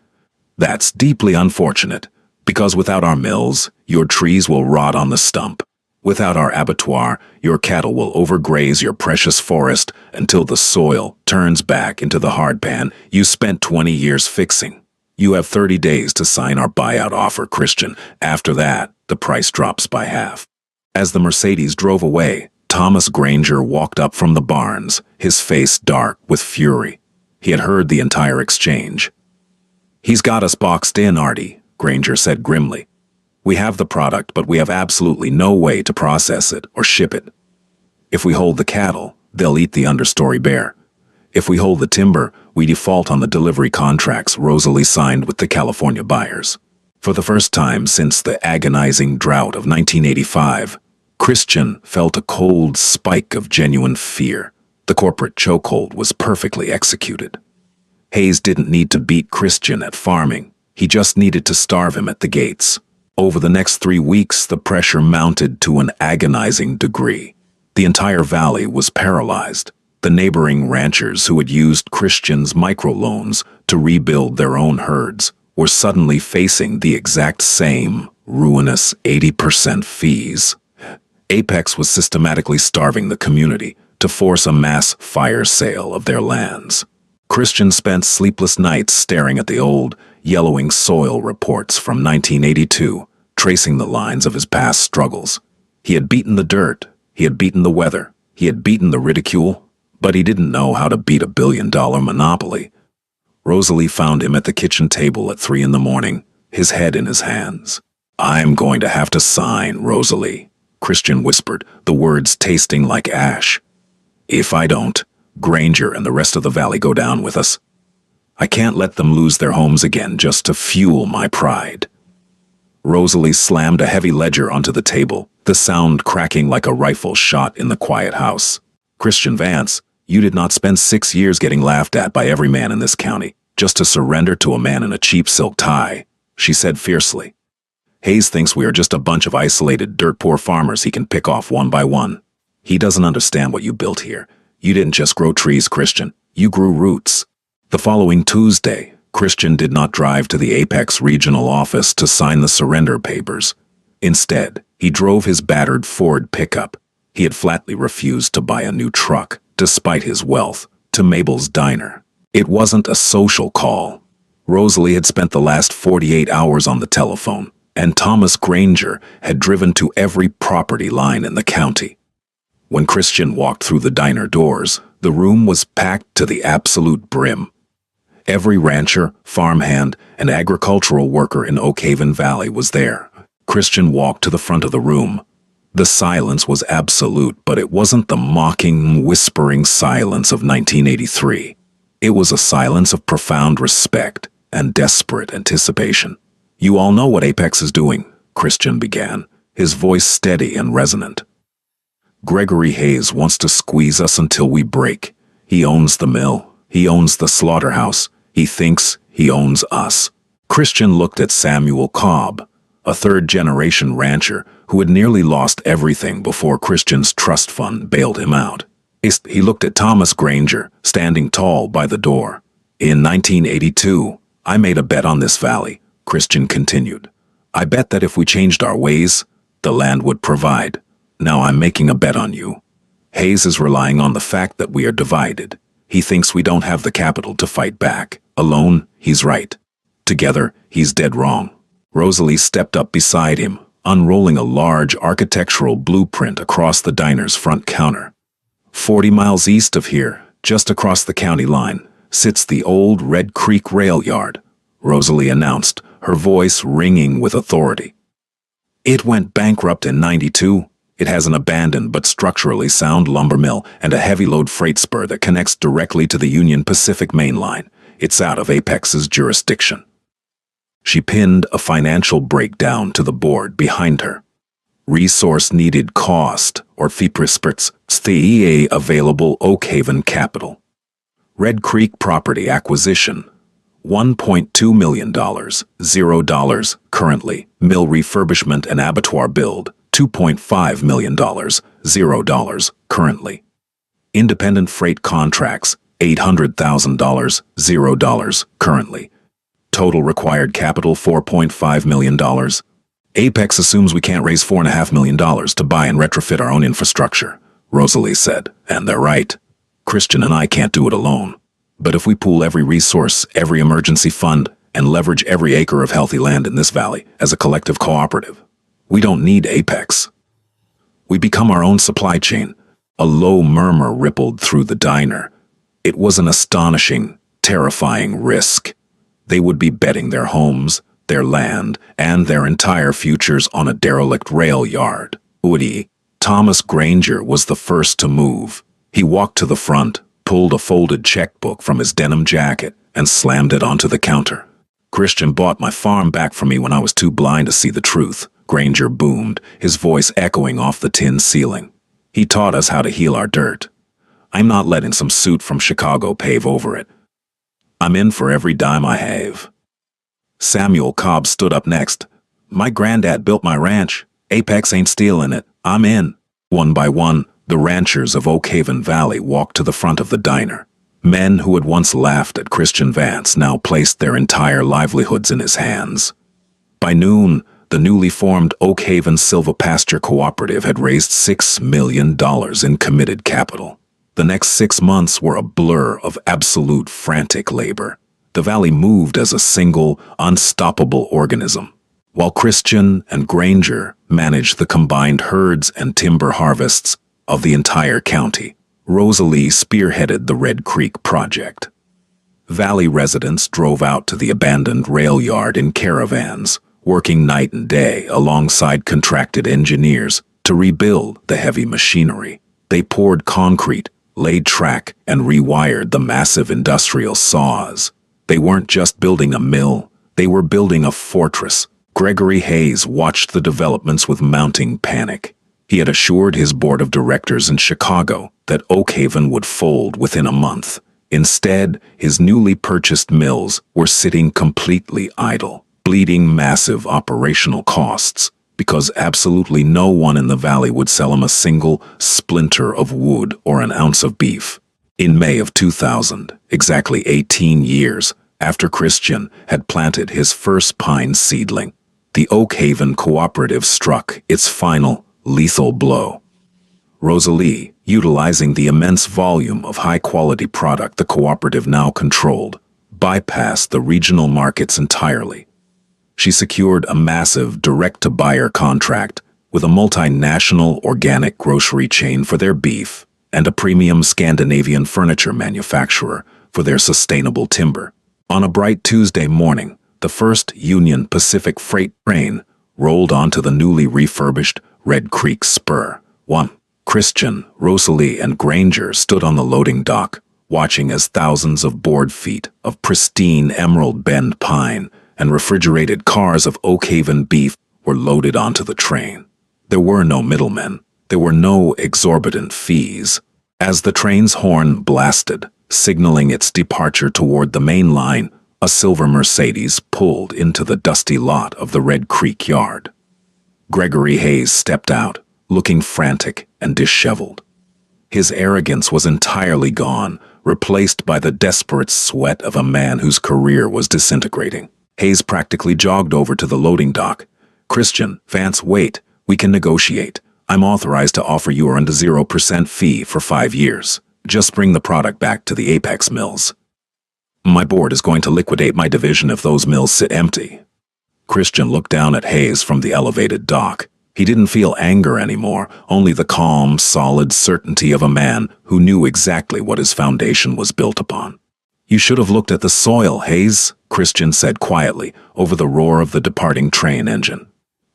That's deeply unfortunate, because without our mills, your trees will rot on the stump. Without our abattoir, your cattle will overgraze your precious forest until the soil turns back into the hardpan you spent 20 years fixing. You have 30 days to sign our buyout offer, Christian. After that, the price drops by half. As the Mercedes drove away, Thomas Granger walked up from the barns, his face dark with fury. He had heard the entire exchange. "He's got us boxed in, Artie," Granger said grimly. "We have the product, but we have absolutely no way to process it or ship it. If we hold the cattle, they'll eat the understory bare. If we hold the timber, we default on the delivery contracts Rosalie signed with the California buyers." For the first time since the agonizing drought of 1985, Christian felt a cold spike of genuine fear. The corporate chokehold was perfectly executed. Hayes didn't need to beat Christian at farming. He just needed to starve him at the gates. Over the next 3 weeks, the pressure mounted to an agonizing degree. The entire valley was paralyzed. The neighboring ranchers who had used Christian's microloans to rebuild their own herds were suddenly facing the exact same ruinous 80% fees. Apex was systematically starving the community to force a mass fire sale of their lands. Christian spent sleepless nights staring at the old, yellowing soil reports from 1982, tracing the lines of his past struggles. He had beaten the dirt, he had beaten the weather, he had beaten the ridicule, but he didn't know how to beat a billion-dollar monopoly. Rosalie found him at the kitchen table at 3 in the morning, his head in his hands. "I'm going to have to sign, Rosalie," Christian whispered, the words tasting like ash. "If I don't, Granger and the rest of the valley go down with us. I can't let them lose their homes again just to fuel my pride." Rosalie slammed a heavy ledger onto the table, the sound cracking like a rifle shot in the quiet house. "Christian Vance, you did not spend 6 years getting laughed at by every man in this county, just to surrender to a man in a cheap silk tie," she said fiercely. "Hayes thinks we are just a bunch of isolated, dirt-poor farmers he can pick off one by one. He doesn't understand what you built here. You didn't just grow trees, Christian. You grew roots." The following Tuesday, Christian did not drive to the Apex regional office to sign the surrender papers. Instead, he drove his battered Ford pickup. He had flatly refused to buy a new truck, despite his wealth, to Mabel's diner. It wasn't a social call. Rosalie had spent the last 48 hours on the telephone, and Thomas Granger had driven to every property line in the county. When Christian walked through the diner doors, the room was packed to the absolute brim. Every rancher, farmhand, and agricultural worker in Oak Haven Valley was there. Christian walked to the front of the room. The silence was absolute, but it wasn't the mocking, whispering silence of 1983. It was a silence of profound respect and desperate anticipation. "You all know what Apex is doing," Christian began, his voice steady and resonant. "Gregory Hayes wants to squeeze us until we break. He owns the mill. He owns the slaughterhouse. He thinks he owns us." Christian looked at Samuel Cobb, a third-generation rancher who had nearly lost everything before Christian's trust fund bailed him out. He looked at Thomas Granger, standing tall by the door. "In 1982, I made a bet on this valley," Christian continued. "I bet that if we changed our ways, the land would provide. Now I'm making a bet on you. Hayes is relying on the fact that we are divided. He thinks we don't have the capital to fight back. Alone, he's right. Together, he's dead wrong." Rosalie stepped up beside him, unrolling a large architectural blueprint across the diner's front counter. 40 miles east of here, just across the county line, sits the old Red Creek rail yard, Rosalie announced, her voice ringing with authority. "It went bankrupt in 92. It has an abandoned but structurally sound lumber mill and a heavy-load freight spur that connects directly to the Union Pacific Main Line. It's out of Apex's jurisdiction." She pinned a financial breakdown to the board behind her. Resource needed cost, or FIPRISPERTS, the available Oak Haven capital. Red Creek property acquisition, $1.2 million, $0 currently. Mill refurbishment and abattoir build, $2.5 million, $0 currently. Independent freight contracts, $800,000, $0 currently. Total required capital $4.5 million. Apex assumes we can't raise $4.5 million to buy and retrofit our own infrastructure, Rosalie said, and they're right. Christian and I can't do it alone. But if we pool every resource, every emergency fund, and leverage every acre of healthy land in this valley as a collective cooperative, we don't need Apex. We become our own supply chain. A low murmur rippled through the diner. It was an astonishing, terrifying risk. They would be betting their homes, their land, and their entire futures on a derelict rail yard. Woody, Thomas Granger was the first to move. He walked to the front, pulled a folded checkbook from his denim jacket, and slammed it onto the counter. Christian bought my farm back from me when I was too blind to see the truth, Granger boomed, his voice echoing off the tin ceiling. He taught us how to heal our dirt. I'm not letting some suit from Chicago pave over it. I'm in for every dime I have. Samuel Cobb stood up next. My granddad built my ranch. Apex ain't stealing it. I'm in. One by one, the ranchers of Oak Haven Valley walked to the front of the diner. Men who had once laughed at Christian Vance now placed their entire livelihoods in his hands. By noon, the newly formed Oak Haven Silva Pasture Cooperative had raised $6 million in committed capital. The next 6 months were a blur of absolute frantic labor. The valley moved as a single, unstoppable organism. While Christian and Granger managed the combined herds and timber harvests of the entire county, Rosalie spearheaded the Red Creek project. Valley residents drove out to the abandoned rail yard in caravans, working night and day alongside contracted engineers to rebuild the heavy machinery. They poured concrete, laid track, and rewired the massive industrial saws. They weren't just building a mill, they were building a fortress. Gregory Hayes watched the developments with mounting panic. He had assured his board of directors in Chicago that Oak Haven would fold within a month. Instead, his newly purchased mills were sitting completely idle, bleeding massive operational costs, because absolutely no one in the valley would sell him a single splinter of wood or an ounce of beef. In May of 2000, exactly 18 years after Christian had planted his first pine seedling, the Oak Haven Cooperative struck its final, lethal blow. Rosalie, utilizing the immense volume of high-quality product the cooperative now controlled, bypassed the regional markets entirely. She secured a massive direct-to-buyer contract with a multinational organic grocery chain for their beef and a premium Scandinavian furniture manufacturer for their sustainable timber. On a bright Tuesday morning, the first Union Pacific freight train rolled onto the newly refurbished Red Creek Spur. Christian, Rosalie, and Granger stood on the loading dock, watching as thousands of board feet of pristine Emerald Bend pine and refrigerated cars of Oak Haven beef were loaded onto the train. There were no middlemen. There were no exorbitant fees. As the train's horn blasted, signaling its departure toward the main line, a silver Mercedes pulled into the dusty lot of the Red Creek yard. Gregory Hayes stepped out, looking frantic and disheveled. His arrogance was entirely gone, replaced by the desperate sweat of a man whose career was disintegrating. Hayes practically jogged over to the loading dock. Christian, Vance, wait, we can negotiate. I'm authorized to offer you a 0% fee for 5 years. Just bring the product back to the Apex mills. My board is going to liquidate my division if those mills sit empty. Christian looked down at Hayes from the elevated dock. He didn't feel anger anymore, only the calm, solid certainty of a man who knew exactly what his foundation was built upon. You should have looked at the soil, Hayes, Christian said quietly over the roar of the departing train engine.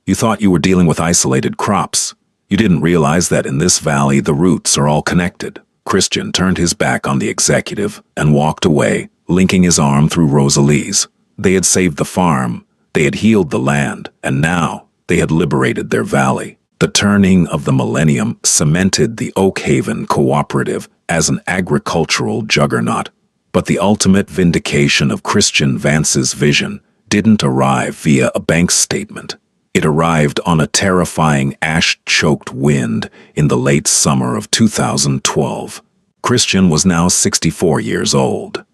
You thought you were dealing with isolated crops. You didn't realize that in this valley the roots are all connected. Christian turned his back on the executive and walked away, linking his arm through Rosalie's. They had saved the farm, they had healed the land, and now they had liberated their valley. The turning of the millennium cemented the Oak Haven Cooperative as an agricultural juggernaut. But the ultimate vindication of Christian Vance's vision didn't arrive via a bank statement. It arrived on a terrifying ash-choked wind in the late summer of 2012. Christian was now 64 years old.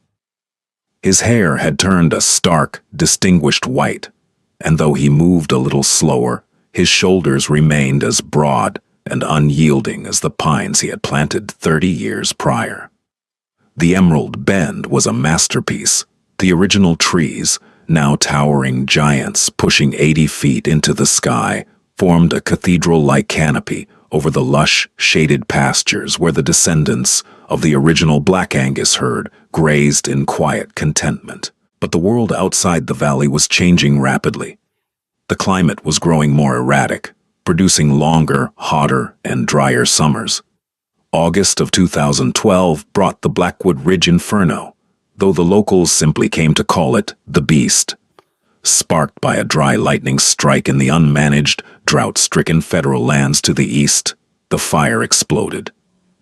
His hair had turned a stark, distinguished white, and though he moved a little slower, his shoulders remained as broad and unyielding as the pines he had planted 30 years prior. The Emerald Bend was a masterpiece. The original trees, now towering giants pushing 80 feet into the sky, formed a cathedral-like canopy over the lush, shaded pastures where the descendants of the original Black Angus herd grazed in quiet contentment. But the world outside the valley was changing rapidly. The climate was growing more erratic, producing longer, hotter, and drier summers. August of 2012 brought the Blackwood Ridge Inferno, though the locals simply came to call it the Beast. Sparked by a dry lightning strike in the unmanaged, drought-stricken federal lands to the east, the fire exploded.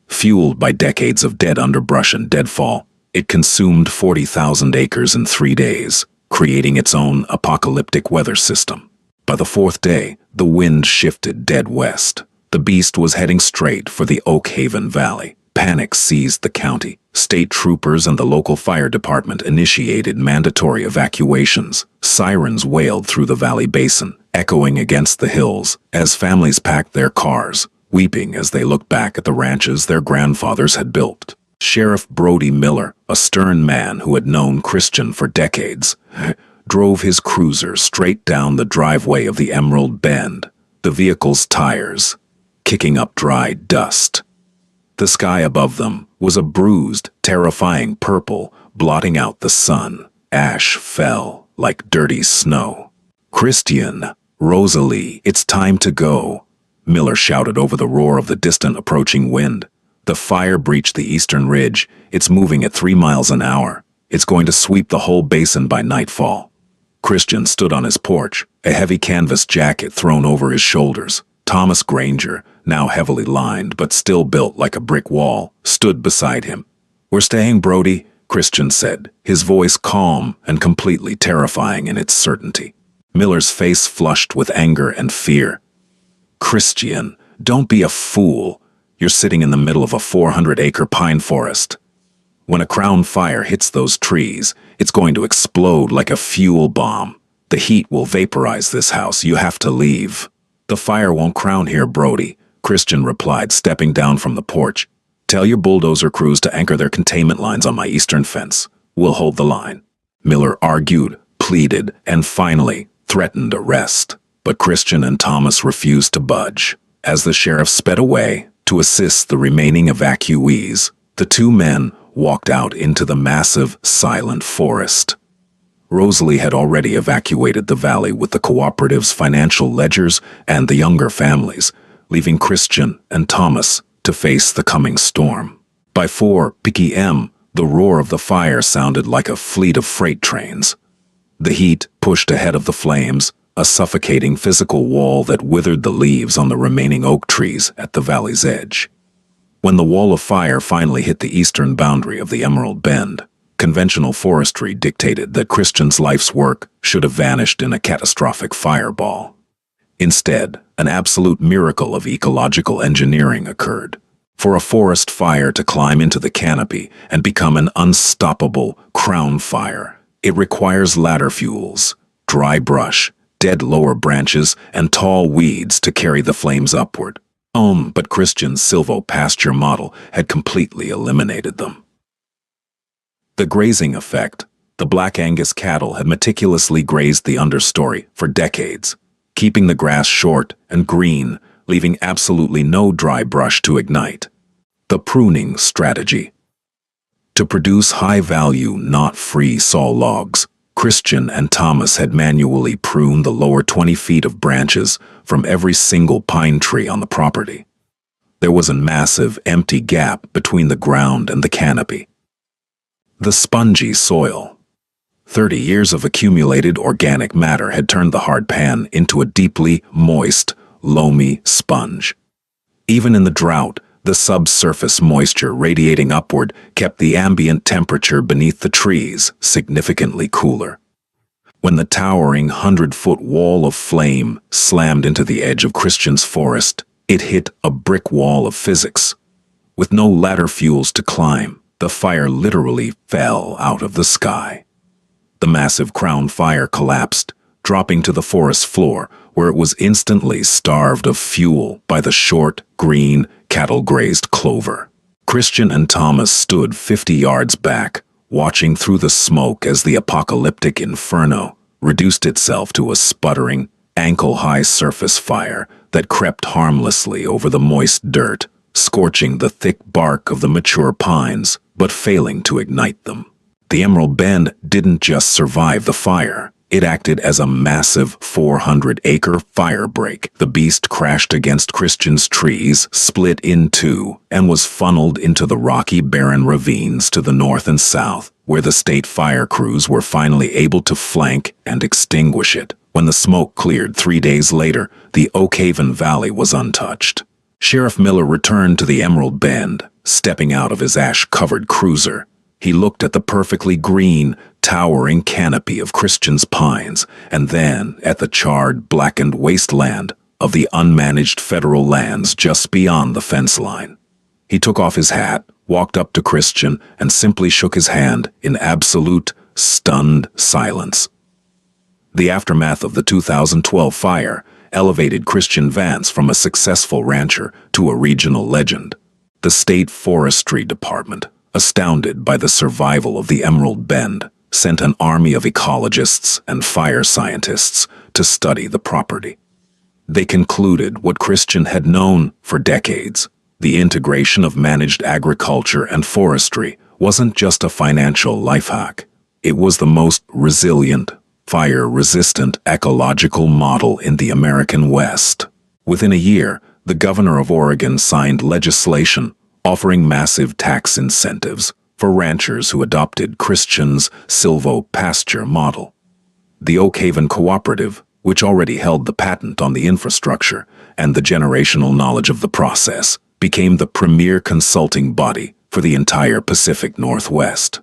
Fueled by decades of dead underbrush and deadfall, it consumed 40,000 acres in 3 days, creating its own apocalyptic weather system. By the fourth day, the wind shifted dead west. The Beast was heading straight for the Oak Haven Valley. Panic seized the county. State troopers and the local fire department initiated mandatory evacuations. Sirens wailed through the valley basin, echoing against the hills, as families packed their cars, weeping as they looked back at the ranches their grandfathers had built. Sheriff Brody Miller, a stern man who had known Christian for decades, drove his cruiser straight down the driveway of the Emerald Bend, the vehicle's tires kicking up dry dust. The sky above them was a bruised, terrifying purple, blotting out the sun. Ash fell like dirty snow. "Christian, Rosalie, it's time to go," Miller shouted over the roar of the distant approaching wind. "The fire breached the eastern ridge. It's moving at 3 miles an hour. It's going to sweep the whole basin by nightfall." Christian stood on his porch, a heavy canvas jacket thrown over his shoulders. Thomas Granger, now heavily lined but still built like a brick wall, stood beside him. "We're staying, Brody," Christian said, his voice calm and completely terrifying in its certainty. Miller's face flushed with anger and fear. "Christian, don't be a fool. You're sitting in the middle of a 400-acre pine forest. When a crown fire hits those trees, it's going to explode like a fuel bomb. The heat will vaporize this house. You have to leave." "The fire won't crown here, Brody," Christian replied, stepping down from the porch. "Tell your bulldozer crews to anchor their containment lines on my eastern fence. We'll hold the line." Miller argued, pleaded, and finally threatened arrest. But Christian and Thomas refused to budge. As the sheriff sped away to assist the remaining evacuees, the two men walked out into the massive, silent forest. Rosalie had already evacuated the valley with the cooperative's financial ledgers and the younger families, leaving Christian and Thomas to face the coming storm. By 4 p.m., the roar of the fire sounded like a fleet of freight trains. The heat pushed ahead of the flames, a suffocating physical wall that withered the leaves on the remaining oak trees at the valley's edge. When the wall of fire finally hit the eastern boundary of the Emerald Bend, conventional forestry dictated that Christian's life's work should have vanished in a catastrophic fireball. Instead, an absolute miracle of ecological engineering occurred. For a forest fire to climb into the canopy and become an unstoppable crown fire, it requires ladder fuels, dry brush, dead lower branches, and tall weeds to carry the flames upward. But Christian's Silvo pasture model had completely eliminated them. The grazing effect. The Black Angus cattle had meticulously grazed the understory for decades, keeping the grass short and green, leaving absolutely no dry brush to ignite. The pruning strategy. To produce high-value, knot-free saw logs, Christian and Thomas had manually pruned the lower 20 feet of branches from every single pine tree on the property. There was a massive, empty gap between the ground and the canopy. The spongy soil. 30 years of accumulated organic matter had turned the hard pan into a deeply moist, loamy sponge. Even in the drought, the subsurface moisture radiating upward kept the ambient temperature beneath the trees significantly cooler. When the towering 100-foot wall of flame slammed into the edge of Christian's forest, it hit a brick wall of physics. With no ladder fuels to climb, the fire literally fell out of the sky. The massive crown fire collapsed, dropping to the forest floor, where it was instantly starved of fuel by the short, green, cattle-grazed clover. Christian and Thomas stood 50 yards back, watching through the smoke as the apocalyptic inferno reduced itself to a sputtering, ankle-high surface fire that crept harmlessly over the moist dirt, scorching the thick bark of the mature pines, but failing to ignite them. The Emerald Bend didn't just survive the fire. It acted as a massive 400-acre fire break. The beast crashed against Christian's trees, split in two, and was funneled into the rocky, barren ravines to the north and south, where the state fire crews were finally able to flank and extinguish it. When the smoke cleared 3 days later, the Oak Haven Valley was untouched. Sheriff Miller returned to the Emerald Bend, stepping out of his ash-covered cruiser. He looked at the perfectly green, towering canopy of Christian's pines, and then at the charred, blackened wasteland of the unmanaged federal lands just beyond the fence line. He took off his hat, walked up to Christian, and simply shook his hand in absolute, stunned silence. The aftermath of the 2012 fire elevated Christian Vance from a successful rancher to a regional legend. The State Forestry Department, astounded by the survival of the Emerald Bend, sent an army of ecologists and fire scientists to study the property. They concluded what Christian had known for decades. The integration of managed agriculture and forestry wasn't just a financial life hack. It was the most resilient, fire-resistant ecological model in the American West. Within a year, the governor of Oregon signed legislation offering massive tax incentives for ranchers who adopted Christian's silvo-pasture model. The Oak Haven Cooperative, which already held the patent on the infrastructure and the generational knowledge of the process, became the premier consulting body for the entire Pacific Northwest.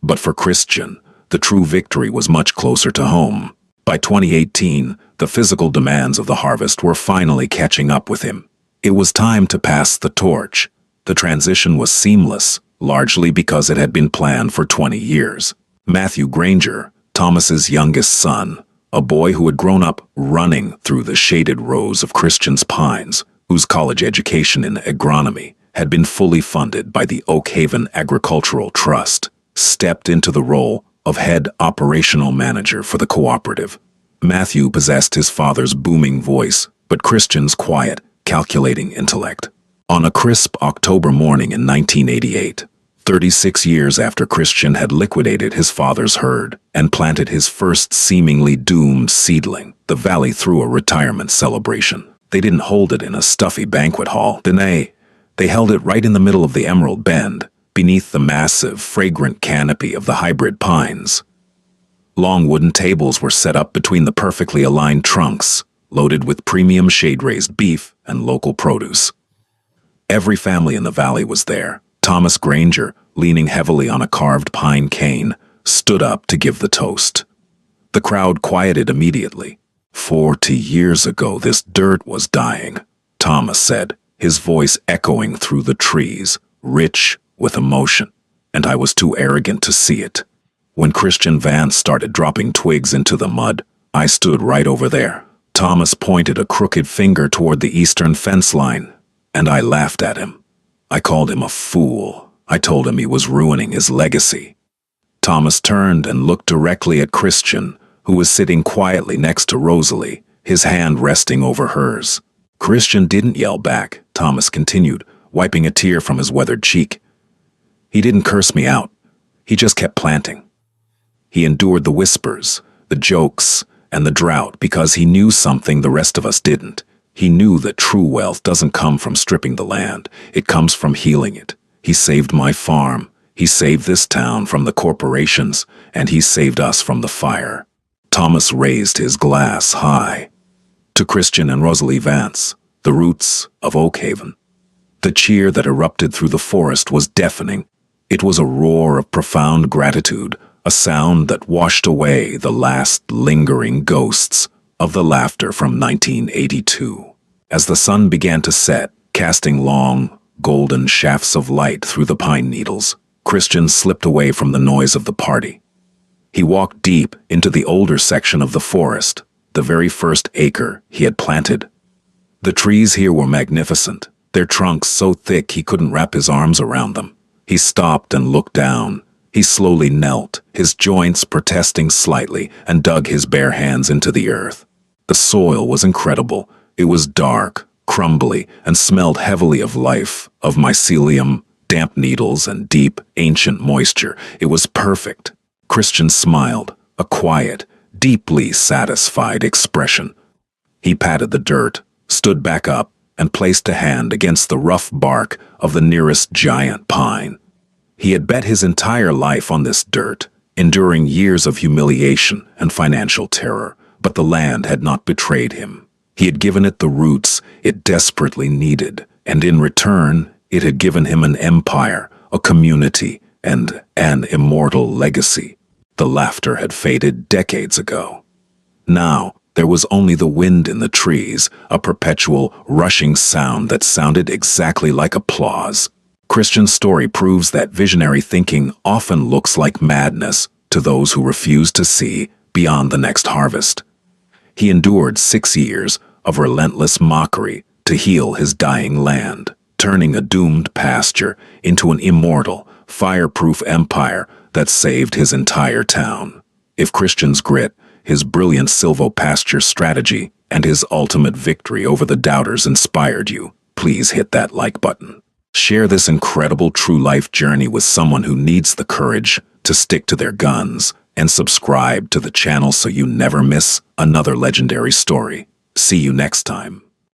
But for Christian, the true victory was much closer to home. By 2018, the physical demands of the harvest were finally catching up with him. It was time to pass the torch. The transition was seamless, largely because it had been planned for 20 years. Matthew Granger, Thomas's youngest son, a boy who had grown up running through the shaded rows of Christian's pines, whose college education in agronomy had been fully funded by the Oak Haven Agricultural Trust, stepped into the role of head operational manager for the cooperative. Matthew possessed his father's booming voice, but Christian's quiet, calculating intellect. On a crisp October morning in 1988, 36 years after Christian had liquidated his father's herd and planted his first seemingly doomed seedling, the valley threw a retirement celebration. They didn't hold it in a stuffy banquet hall, they held it right in the middle of the Emerald Bend, beneath the massive, fragrant canopy of the hybrid pines. Long wooden tables were set up between the perfectly aligned trunks, loaded with premium shade-raised beef and local produce. Every family in the valley was there. Thomas Granger, leaning heavily on a carved pine cane, stood up to give the toast. The crowd quieted immediately. 40 years ago, this dirt was dying, Thomas said, his voice echoing through the trees, rich with emotion, and I was too arrogant to see it. When Christian Vance started dropping twigs into the mud, I stood right over there. Thomas pointed a crooked finger toward the eastern fence line, and I laughed at him. I called him a fool. I told him he was ruining his legacy. Thomas turned and looked directly at Christian, who was sitting quietly next to Rosalie, his hand resting over hers. Christian didn't yell back, Thomas continued, wiping a tear from his weathered cheek. He didn't curse me out. He just kept planting. He endured the whispers, the jokes, and the drought because he knew something the rest of us didn't. He knew that true wealth doesn't come from stripping the land. It comes from healing it. He saved my farm. He saved this town from the corporations, and he saved us from the fire. Thomas raised his glass high. To Christian and Rosalie Vance, the roots of Oak Haven. The cheer that erupted through the forest was deafening. It was a roar of profound gratitude, a sound that washed away the last lingering ghosts of the laughter from 1982. As the sun began to set, casting long, golden shafts of light through the pine needles. Christian slipped away from the noise of the party. He walked deep into the older section of the forest, the very first acre he had planted. The trees here were magnificent, their trunks so thick he couldn't wrap his arms around them. He stopped and looked down. He slowly knelt, his joints protesting slightly, and dug his bare hands into the earth. The soil was incredible. It was dark, crumbly, and smelled heavily of life, of mycelium, damp needles, and deep, ancient moisture. It was perfect. Christian smiled, a quiet, deeply satisfied expression. He patted the dirt, stood back up, and placed a hand against the rough bark of the nearest giant pine. He had bet his entire life on this dirt, enduring years of humiliation and financial terror, but the land had not betrayed him. He had given it the roots it desperately needed, and in return, it had given him an empire, a community, and an immortal legacy. The laughter had faded decades ago. Now, there was only the wind in the trees, a perpetual, rushing sound that sounded exactly like applause. Christian's story proves that visionary thinking often looks like madness to those who refuse to see beyond the next harvest. He endured 6 years of relentless mockery to heal his dying land, turning a doomed pasture into an immortal, fireproof empire that saved his entire town. If Christian's grit, his brilliant silvopasture strategy, and his ultimate victory over the doubters inspired you, please hit that like button. Share this incredible true life journey with someone who needs the courage to stick to their guns, and subscribe to the channel so you never miss another legendary story. See you next time.